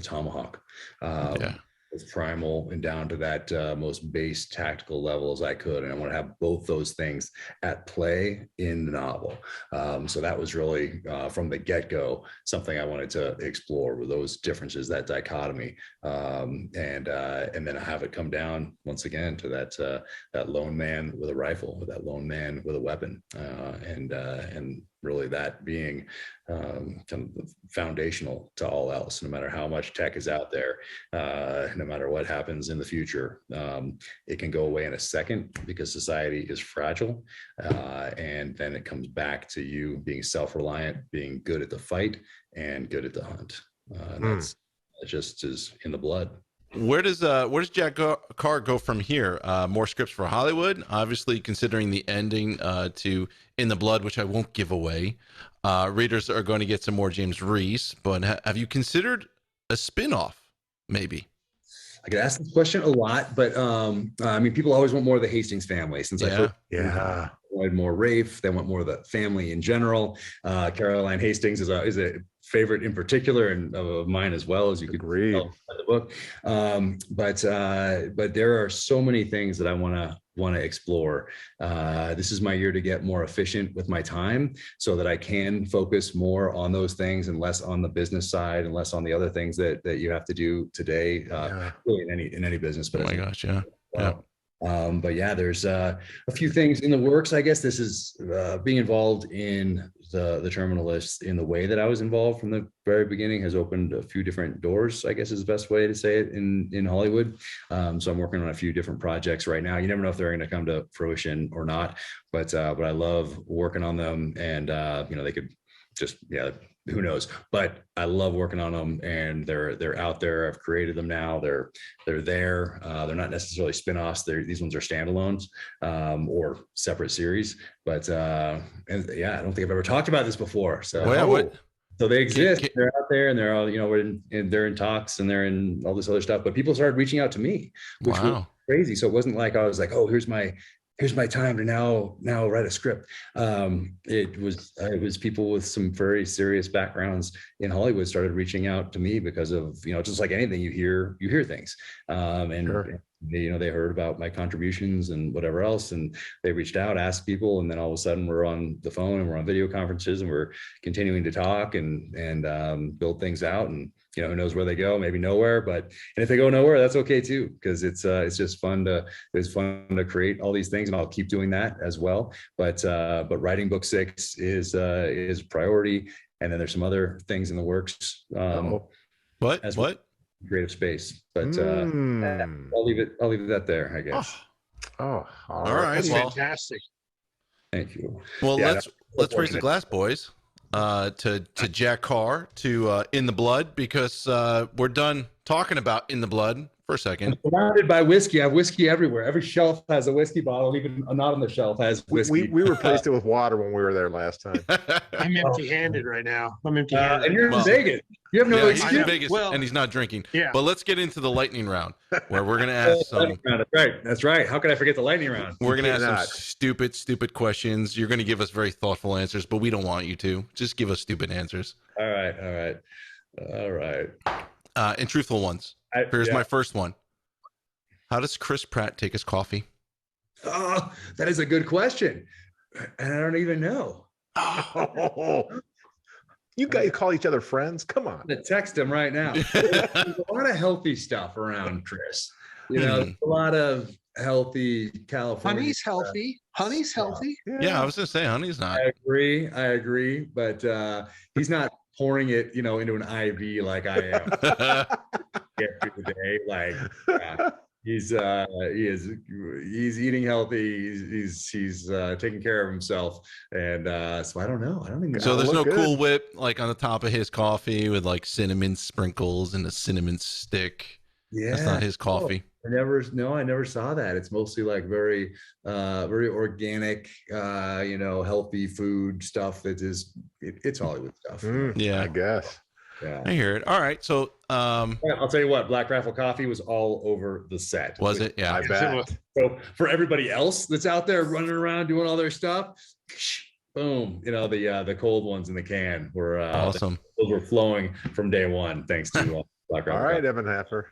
tomahawk. As primal and down to that most base tactical level as I could. And I want to have both those things at play in the novel. So that was really from the get-go something I wanted to explore, with those differences, that dichotomy, and then have it come down once again to that lone man with a rifle, that lone man with a weapon, and really that being kind of foundational to all else. No matter how much tech is out there, no matter what happens in the future, it can go away in a second, because society is fragile, and then it comes back to you being self-reliant, being good at the fight and good at the hunt. That just is in the blood. Where does Jack Carr go from here? More scripts for Hollywood, obviously, considering the ending to In the Blood, which I won't give away. Readers are going to get some more James Reese, but have you considered a spin-off, maybe? I get asked this question a lot, but I mean, people always want more of the Hastings family. Since I first wanted more Rafe, they want more of the family in general. Caroline Hastings is a favorite in particular, and of mine as well, as you could read the book. But there are so many things that I want to explore. This is my year to get more efficient with my time, so that I can focus more on those things and less on the business side, and less on the other things that you have to do today, really in any business. But oh my gosh, but yeah, there's a few things in the works. I guess this is being involved in the terminal list in the way that I was involved from the very beginning has opened a few different doors, I guess is the best way to say it, in Hollywood. So I'm working on a few different projects right now. You never know if they're going to come to fruition or not, but I love working on them, and they could just, who knows, but I love working on them, and they're out there. I've created them now. They're there. They're not necessarily spin-offs. These ones are standalones, or separate series, but I don't think I've ever talked about this before. So so they exist. They're out there, and they're all, they're in talks, and they're in all this other stuff, but people started reaching out to me, which was crazy. So it wasn't like I was like, oh, here's my here's my time to now write a script. It was people with some very serious backgrounds in Hollywood started reaching out to me because of, just like anything, you hear things, and Sure. they heard about my contributions and whatever else, and they reached out, asked people, and then all of a sudden we're on the phone and we're on video conferences and we're continuing to talk and build things out. And who knows where they go, maybe nowhere, and if they go nowhere, that's okay too, because it's just fun to create all these things, and I'll keep doing that as well. But writing book 6 is a priority, and then there's some other things in the works. What? Creative space, but I'll leave it that there, I guess. Oh, all right. That's Well, fantastic. Thank you. Well, Yeah, let's raise the glass, boys, to Jack Carr, to In the Blood, because we're done talking about In the Blood for a second. I'm surrounded by whiskey. I have whiskey everywhere. Every shelf has a whiskey bottle. Even not on the shelf has whiskey. we replaced it with water when we were there last time. I'm empty-handed right now. I'm empty-handed. And you're in Vegas. You have no he's excuse. in Vegas, Well, and he's not drinking. yeah. But let's get into the lightning round, where we're gonna ask some. That's right. How could I forget the lightning round? We're gonna ask some cannot. stupid questions. You're gonna give us very thoughtful answers, but we don't want you to. Just give us stupid answers. All right. And truthful ones. Here's my first one. How does Chris Pratt take his coffee? Oh, that is a good question, and I don't even know. You guys call each other friends? Come on. I'm gonna text him right now. There's a lot of healthy stuff around Chris. A lot of healthy California. Honey's healthy. Honey's healthy. Yeah, I was gonna say honey's not. I agree, but he's not pouring it, into an IV like I am. Get through the day, like he's eating healthy. He's taking care of himself, and so I don't know. I don't even. So there's no good. Cool Whip like on the top of his coffee with like cinnamon sprinkles and a cinnamon stick. Yeah, That's not his coffee. I never saw that. It's mostly like very organic, healthy food stuff that is, it's Hollywood stuff. Yeah, I guess. Yeah. I hear it. All right. So I'll tell you what, Black Rifle Coffee was all over the set. was it? Yeah. I bet. So for everybody else that's out there running around doing all their stuff, boom, the cold ones in the can were Awesome. Those were flowing from day one, thanks to Black Rifle. All right, Evan Haffer.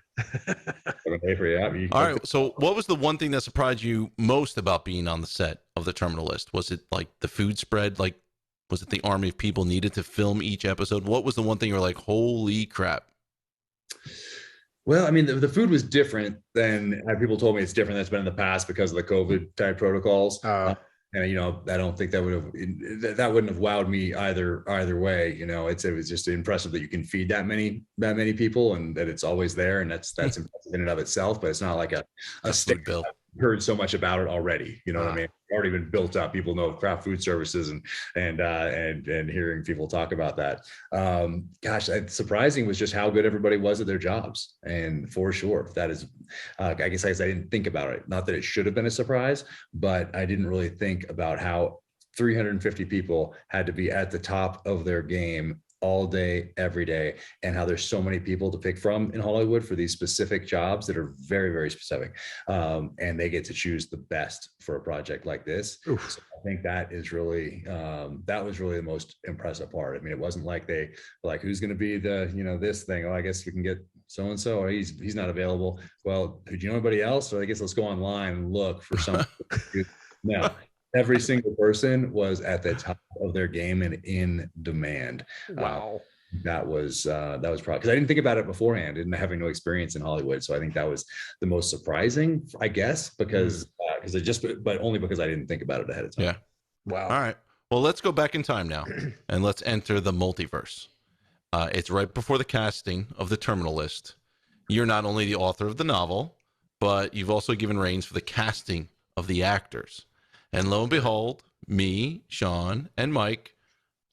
All right. So what was the one thing that surprised you most about being on the set of The Terminal List? Was it like the food spread? Like, was it the army of people needed to film each episode? What was the one thing you were like, holy crap? Well, I mean, the food was different than people told me it's different than it's been in the past because of the COVID type protocols. And I don't think that wouldn't have wowed me either way. It was just impressive that you can feed that many people and that it's always there, and that's impressive in and of itself. But it's not like a stick bill. Heard so much about it already. You know what I mean? It's already been built up. People know craft food services and hearing people talk about that. Surprising was just how good everybody was at their jobs. And for sure, that is, I guess I didn't think about it. Not that it should have been a surprise, but I didn't really think about how 350 people had to be at the top of their game all day, every day, and how there's so many people to pick from in Hollywood for these specific jobs that are very, very specific. And they get to choose the best for a project like this. So I think that is really, that was really the most impressive part. I mean, it wasn't like they were like, who's going to be the, this thing? Oh, I guess we can get so-and-so, or he's not available. Well, do you know anybody else? Or I guess let's go online and look for something. No. Every single person was at the top of their game and in demand. Wow. That was probably because I didn't think about it beforehand and having no experience in Hollywood. So I think that was the most surprising, I guess, because but only because I didn't think about it ahead of time. Yeah. Wow. All right. Well, let's go back in time now and let's enter the multiverse. It's right before the casting of The Terminal List. You're not only the author of the novel, but you've also given reins for the casting of the actors. And lo and behold, me, Sean, and Mike,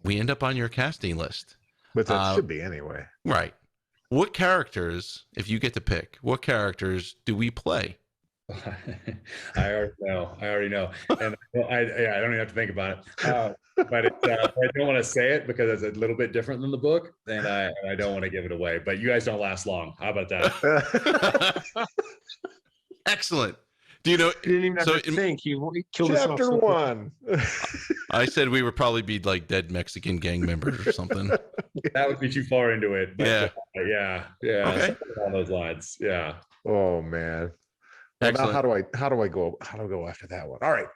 we end up on your casting list. But that should be anyway. Right. What characters, if you get to pick, what characters do we play? I already know. And I don't even have to think about it. But I don't want to say it because it's a little bit different than the book, and I don't want to give it away. But you guys don't last long. How about that? Excellent. Do you know? He didn't even have to think. He killed himself. Chapter 1. I said we would probably be like dead Mexican gang members or something. That would be too far into it. But Yeah. yeah. Okay. Something along those lines. Yeah. Oh man. Well, now Excellent. how do I go after that one? All right.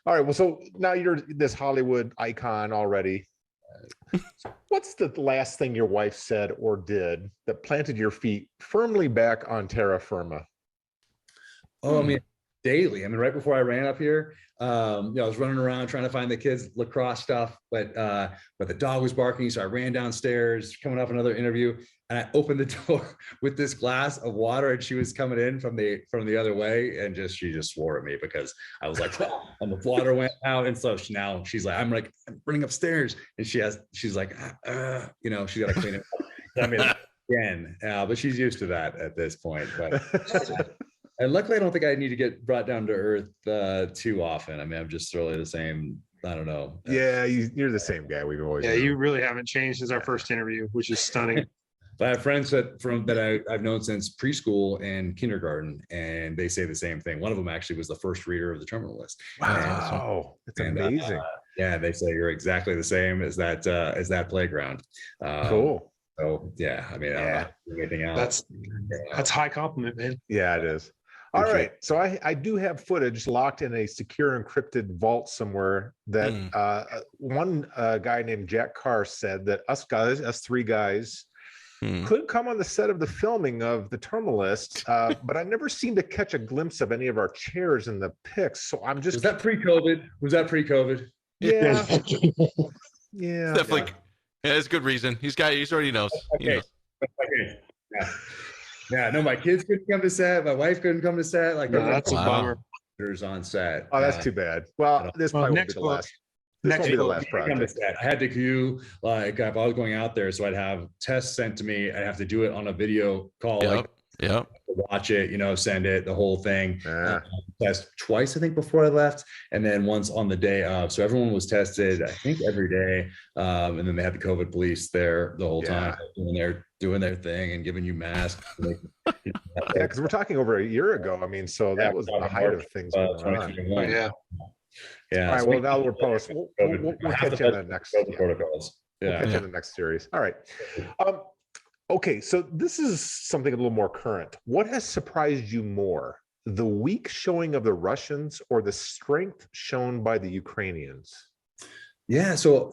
Well, so now you're this Hollywood icon already. What's the last thing your wife said or did that planted your feet firmly back on terra firma? Oh, I mean, daily. I mean, right before I ran up here, I was running around trying to find the kids' lacrosse stuff, but the dog was barking, so I ran downstairs, coming off another interview, and I opened the door with this glass of water, and she was coming in from the other way, and she just swore at me because I was like, oh, and the water went out, and so now she's like, I'm running upstairs, and she's like, she's got to clean it up. I mean, again, but she's used to that at this point, but. And luckily, I don't think I need to get brought down to earth too often. I mean, I'm just really the same. I don't know. Yeah, you're the same guy we've always known. You really haven't changed since our first interview, which is stunning. But I have friends that I've known since preschool and kindergarten, and they say the same thing. One of them actually was the first reader of the Terminal List. Wow, that's amazing. Yeah, they say you're exactly the same as that playground. Cool. So yeah, I mean, I don't know anything else. That's high compliment, man. Yeah, it is. All right. So I do have footage locked in a secure encrypted vault somewhere that one guy named Jack Carr said that us three guys, could come on the set of the filming of the Terminal List, but I never seemed to catch a glimpse of any of our chairs in the pics. So I'm just. Was that pre-COVID? Yeah. Yeah. Definitely. Yeah, it's good reason. He already knows. Okay. He knows. Okay. Yeah, no, my kids couldn't come to set. My wife couldn't come to set. Like, that's a bummer. On set. Oh, that's too bad. Well, this probably won't be the last. This won't be the last project. I had to queue, like, if I was going out there, so I'd have tests sent to me. I'd have to do it on a video call. Yep. Watch it, send it, the whole thing. Test twice, I think, before I left, and then once on the day of. So everyone was tested, I think, every day. And then they had the COVID police there the whole time doing their thing and giving you masks. Yeah, because we're talking over a year ago. I mean, so that was the height of things going on. Yeah. All right. Well, now we're post. We'll catch you in the next protocols. We'll catch you in the next series. All right. Okay, so this is something a little more current. What has surprised you more, the weak showing of the Russians or the strength shown by the Ukrainians? Yeah, so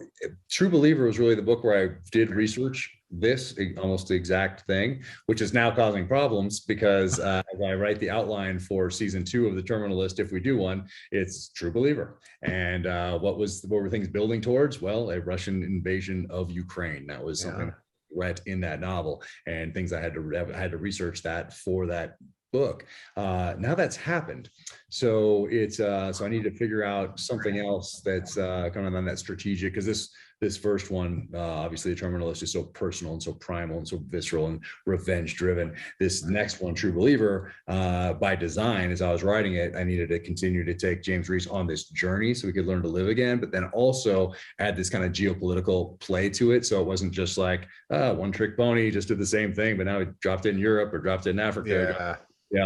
True Believer was really the book where I did research this almost the exact thing, which is now causing problems because as I write the outline for season 2 of the Terminal List, if we do one, it's True Believer. And what were things building towards? Well, a Russian invasion of Ukraine. That was something read in that novel, and things I had to research that for that book. Now that's happened, so I need to figure out something else that's kind of on that strategic, because this first one, obviously the Terminal List is so personal and so primal and so visceral and revenge driven. This next one, True Believer, by design, as I was writing it, I needed to continue to take James Reese on this journey so we could learn to live again, but then also add this kind of geopolitical play to it. So it wasn't just like one trick pony, just did the same thing, but now it dropped in Europe or dropped in Africa.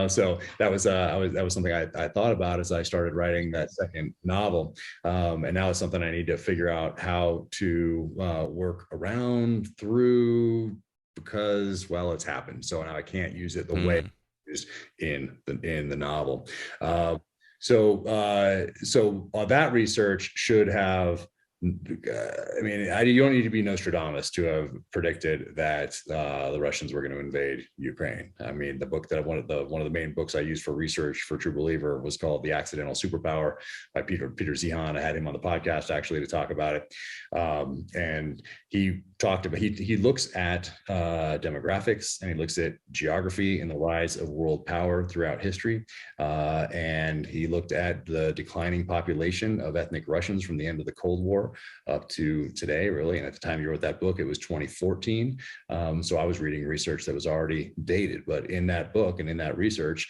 So that was something I thought about as I started writing that second novel, and now it's something I need to figure out how to work around through, because it's happened, so now I can't use it the way it is in the novel. So that research should have. I mean, you don't need to be Nostradamus to have predicted that the Russians were going to invade Ukraine. I mean, the book that one of the main books I used for research for True Believer was called The Accidental Superpower by Peter Zihan. I had him on the podcast actually to talk about it, and he talked about he looks at demographics, and he looks at geography and the rise of world power throughout history, and he looked at the declining population of ethnic Russians from the end of the Cold War up to today, really. And at the time you wrote that book, it was 2014. So I was reading research that was already dated. But in that book and in that research,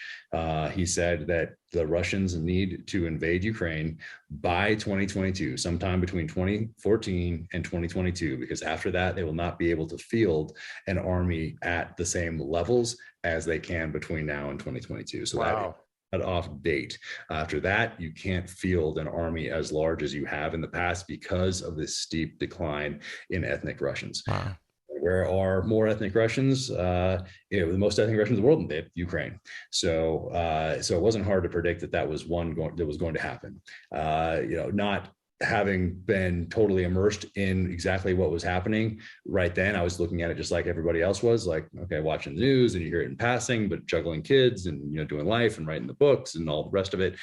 he said that the Russians need to invade Ukraine by 2022, sometime between 2014 and 2022, because after that, they will not be able to field an army at the same levels as they can between now and 2022. So off date. After that, you can't field an army as large as you have in the past because of this steep decline in ethnic Russians. Wow. Where are more ethnic Russians? The most ethnic Russians in the world, in Ukraine. So it wasn't hard to predict that was going to happen. Not having been totally immersed in exactly what was happening right then, I was looking at it just like everybody else was, like, okay, watching the news and you hear it in passing, but juggling kids and doing life and writing the books and all the rest of it.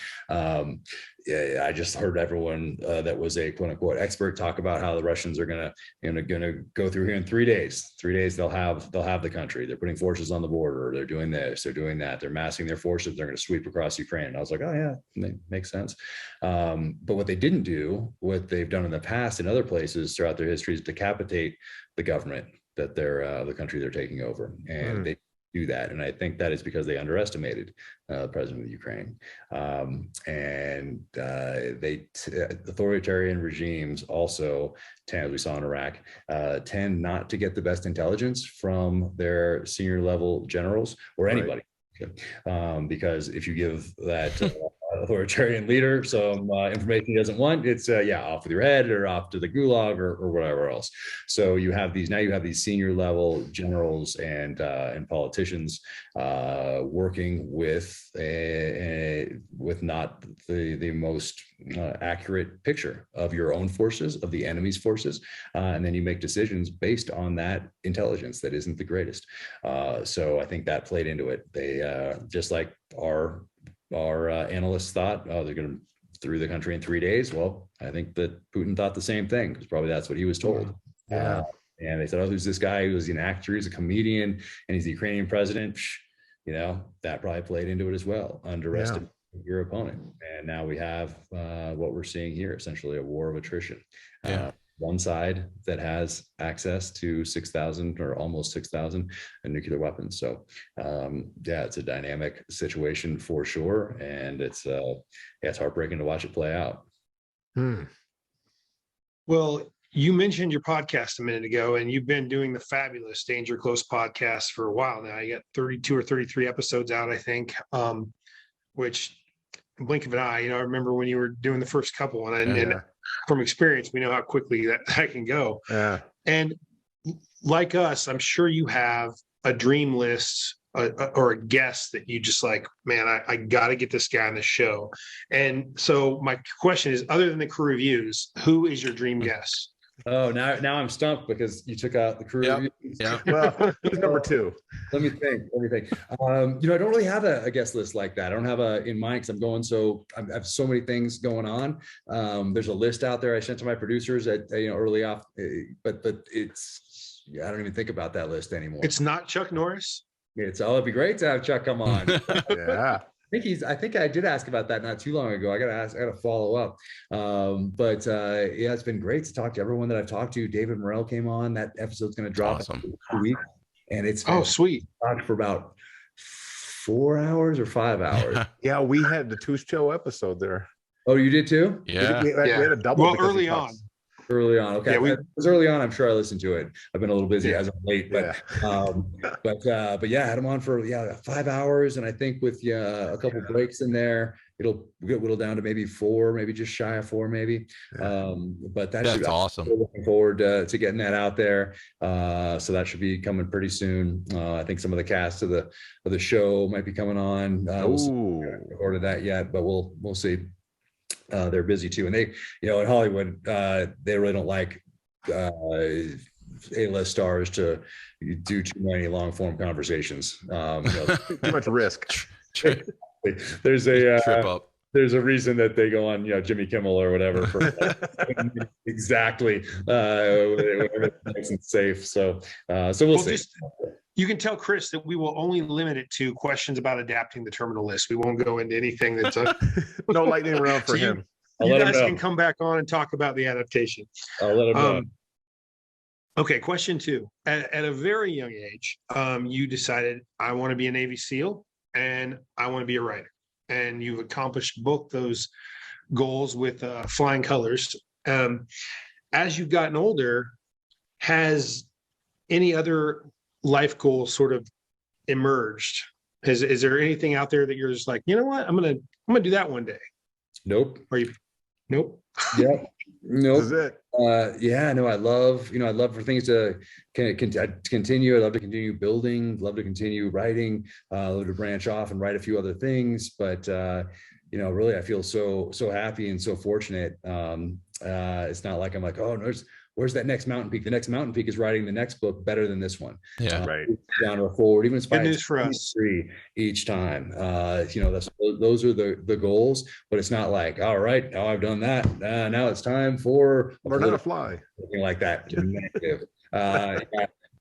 I just heard everyone that was a quote unquote expert talk about how the Russians are gonna go through here in 3 days. 3 days they'll have the country. They're putting forces on the border. They're doing this. They're doing that. They're massing their forces. They're going to sweep across Ukraine. And I was like, oh yeah, makes sense. But what they didn't do, what they've done in the past in other places throughout their history, is decapitate the government that they're the country they're taking over, and they do that. And I think that is because they underestimated the president of Ukraine. Authoritarian regimes also tend, as we saw in Iraq, tend not to get the best intelligence from their senior level generals or anybody. Right. Because if you give that authoritarian leader some information he doesn't want, it's off with your head or off to the gulag or whatever else. So you have these senior level generals and politicians working with not the most accurate picture of your own forces, of the enemy's forces, and then you make decisions based on that intelligence that isn't the greatest. So I think that played into it. They just like our analysts thought, oh, they're going to through the country in 3 days. Well, I think that Putin thought the same thing, because probably that's what he was told. Yeah. And they said, oh, who's this guy? Who's an actor? He's a comedian, and he's the Ukrainian president. That probably played into it as well. Underestimate your opponent. And now we have what we're seeing here, essentially a war of attrition. One side that has access to 6,000 or almost 6,000 nuclear weapons. So it's a dynamic situation for sure. And it's heartbreaking to watch it play out. Well, you mentioned your podcast a minute ago, and you've been doing the fabulous Danger Close podcast for a while now. You got 32 or 33 episodes out, I think, which blink of an eye. I remember when you were doing the first couple, and from experience, we know how quickly that can go. Yeah. And like us, I'm sure you have a dream list or a guest that you just like, man, I got to get this guy on the show. And so my question is, other than the crew reviews, who is your dream guest? Oh, now I'm stumped because you took out the crew reviews. Yeah. Well, who's number two? Let me think. I don't really have a guest list like that. I don't have in mind, because I'm going I have so many things going on. There's a list out there I sent to my producers at early off, but it's I don't even think about that list anymore. It's not Chuck Norris. It'd be great to have Chuck come on. Yeah. I think I did ask about that not too long ago. I got to follow up. It's been great to talk to everyone that I've talked to. David Morrell came on. That episode's going to drop in 2 weeks. And it's sweet. Talked for about 4 hours or 5 hours. Yeah, we had the 2-show episode there. Oh, you did too? Yeah. We had a double. Well, early on. Okay. Yeah, it was early on. I'm sure I listened to it. I've been a little busy as of late, but I had him on for 5 hours, and I think with a couple breaks in there, it'll get whittled down to maybe 4, maybe just shy of 4, maybe. But that's awesome. I'm looking forward to getting that out there. So that should be coming pretty soon. I think some of the cast of the show might be coming on. We'll recorded that yet, but we'll see. They're busy too, and they, in Hollywood, they really don't like A-list stars to do too many long form conversations. Too much risk. There's a reason that they go on, Jimmy Kimmel or whatever for exactly nice and safe. So we'll see. You can tell Chris that we will only limit it to questions about adapting the terminal list. We won't go into anything that's no lightning round for him. You guys can come back on and talk about the adaptation. I'll let him know. Okay, question 2. At a very young age, you decided, I want to be a Navy SEAL and I want to be a writer. And you've accomplished both those goals with flying colors. As you've gotten older, has any other life goal sort of emerged Is there anything out there that you're just like, you know what, I'm gonna do that one day? Nope. Or you? Nope. Yeah. Nope. This is it. Yeah, no, I'd love for things to continue. I'd love to continue building, love to continue writing, love to branch off and write a few other things. But really, I feel so happy and so fortunate. It's not like I'm like, oh, no, where's that next mountain peak? The next mountain peak is writing the next book better than this one. Yeah, right. Down or forward, even Good news for us. each time. Those are the goals, but it's not like, all right, now I've done that. Now it's time for Learn how to fly. Something like that. Negative.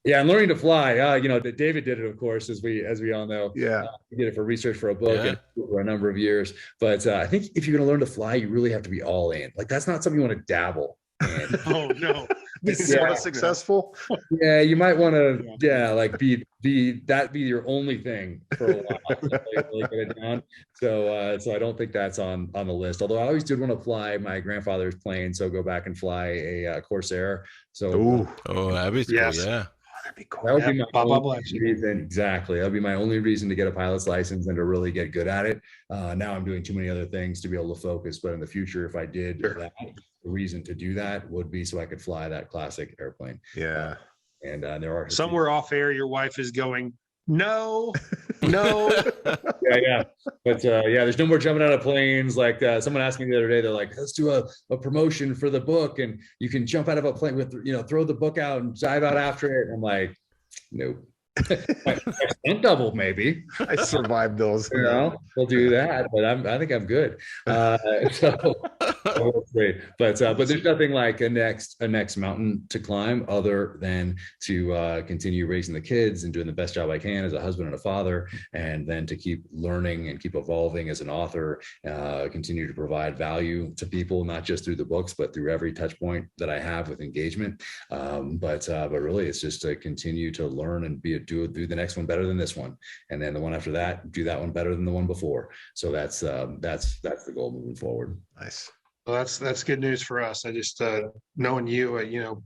Yeah, and learning to fly. David did it, of course, as we all know. Yeah, he did it for research for a book and for a number of years. But I think if you're going to learn to fly, you really have to be all in. Like, that's not something you want to dabble in. Oh no. be sort of successful. Yeah, you might want to, like be your only thing for a while. Really get it down. So I don't think that's on the list. Although I always did want to fly my grandfather's plane, so go back and fly a Corsair. So that'd be cool. Yes. Yeah. That'd be cool. That would be my only reason. Exactly. That'd be my only reason to get a pilot's license and to really get good at it. Now I'm doing too many other things to be able to focus. But in the future, if I did that, the reason to do that would be so I could fly that classic airplane. Yeah. And there are somewhere off air, your wife is going, no. yeah. But there's no more jumping out of planes. Like someone asked me the other day, they're like, let's do a promotion for the book, and you can jump out of a plane with, throw the book out and dive out after it. I'm like, nope. Stunt double, maybe. I survived those. We'll do that, but I think I'm good. But there's nothing like a next mountain to climb other than to continue raising the kids and doing the best job I can as a husband and a father, and then to keep learning and keep evolving as an author, continue to provide value to people, not just through the books, but through every touch point that I have with engagement. But really, it's just to continue to learn and do the next one better than this one, and then the one after that, do that one better than the one before. So that's the goal moving forward. Nice. Well, that's good news for us. I just knowing you,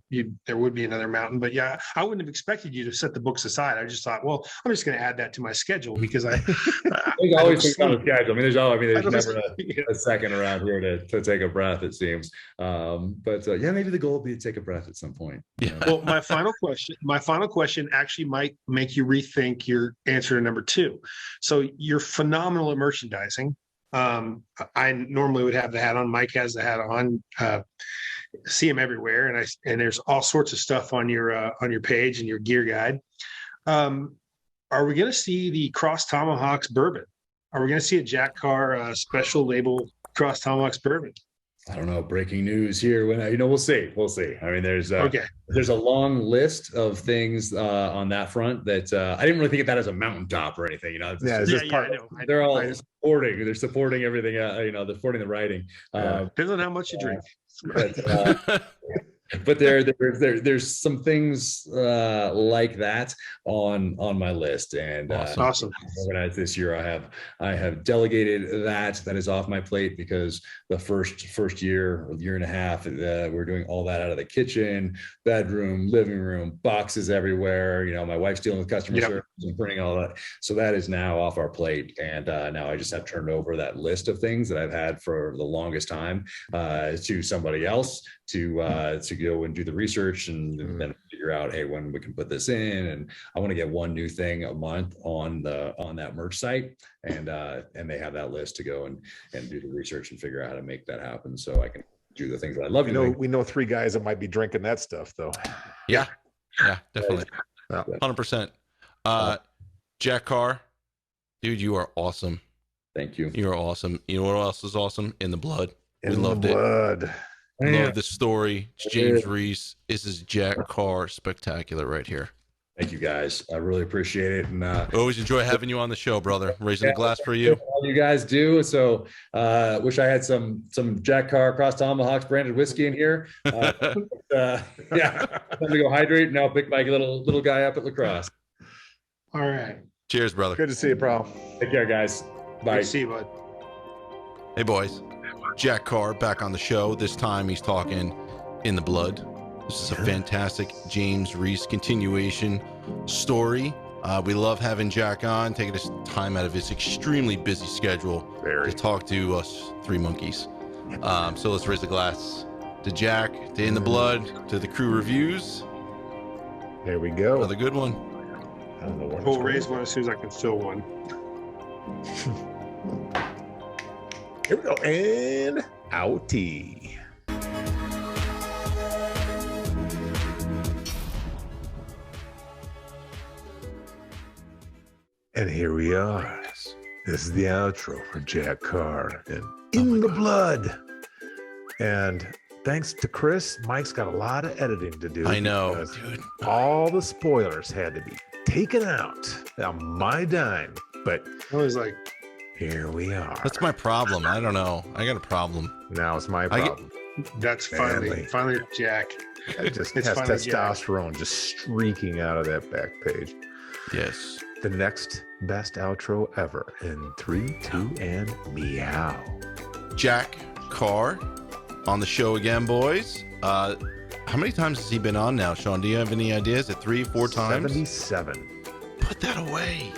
there would be another mountain, but yeah, I wouldn't have expected you to set the books aside. I just thought, well, I'm just going to add that to my schedule because there's always things on the schedule. There's never a second around here to take a breath, it seems. Maybe the goal would be to take a breath at some point. Yeah. Well, my final question actually might make you rethink your answer to number 2. So you're phenomenal at merchandising. I normally would have the hat on. Mike has the hat on. See him everywhere, and there's all sorts of stuff on your page and your gear guide. Are we going to see the Cross Tomahawks bourbon? Are we going to see a Jack Carr special label Cross Tomahawks bourbon? I don't know. Breaking news here. We'll see. I mean, there's a long list of things on that front that I didn't really think of that as a mountaintop or anything. They're all supporting. They're supporting everything. They're supporting the writing. Depends on how much you drink. But there's some things like that on my list, and awesome. Organized this year, I have delegated that is off my plate because the first year or year and a half, we're doing all that out of the kitchen, bedroom, living room, boxes everywhere. My wife's dealing with customer service and printing all that, so that is now off our plate, and now I just have turned over that list of things that I've had for the longest time to somebody else to go and do the research and then figure out, hey, when we can put this in. And I want to get one new thing a month on that merch site, and they have that list to go and do the research and figure out how to make that happen, so I can do the things that I love. We know 3 guys that might be drinking that stuff though. Yeah, definitely. 100%. Jack Carr, dude, you are awesome. Thank you. You are awesome. You know what else is awesome? In the Blood. We loved it. Love the story. It's James Reese. This is Jack Carr spectacular right here. Thank you guys. I really appreciate it. And always enjoy having you on the show, brother. Raising a glass for you. All you guys do. So wish I had some Jack Carr Cross Tomahawks branded whiskey in here. Time to go hydrate, and I'll pick my little guy up at lacrosse. All right. Cheers, brother. Good to see you, pal. Take care, guys. Bye. Good to see you, bud. Hey, boys. Jack Carr back on the show. This time he's talking In the Blood. This is a fantastic James Reese continuation story. We love having Jack on, taking his time out of his extremely busy schedule to talk to us three monkeys. So let's raise a glass to Jack, to In the Blood, to the crew reviews. There we go. Another good one. I don't know where We'll raise one as soon as I can fill one. Here we go. And outie. And here we are. This is the outro for Jack Carr and In the Blood. And thanks to Chris, Mike's got a lot of editing to do. I know, dude. All the spoilers had to be taken out on my dime. But I was like, here we are. That's my problem. I don't know. I got a problem. Now it's my problem. that's finally Jack. It just It's has finally testosterone just streaking out of that back page. Yes. The next best outro ever in 3, 2, and meow. Jack Carr on the show again, boys. How many times has he been on now, Sean? Do you have any ideas? At 3, 4 times? 77. Put that away.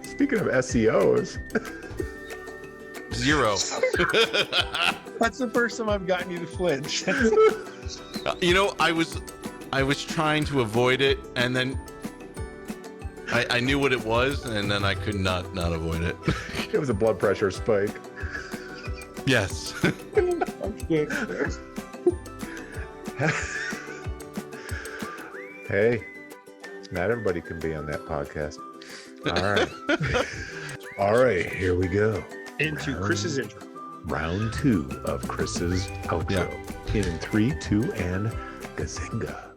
Speaking of SEOs, 0. That's the first time I've gotten you to flinch. You know, I was trying to avoid it, and then I knew what it was, and then I could not avoid it. it was a blood pressure spike. Yes. Hey, not everybody can be on that podcast. All right. All right, here we go. Into Chris's intro. Round 2 of Chris's outro. In 3, 2, and gazinga.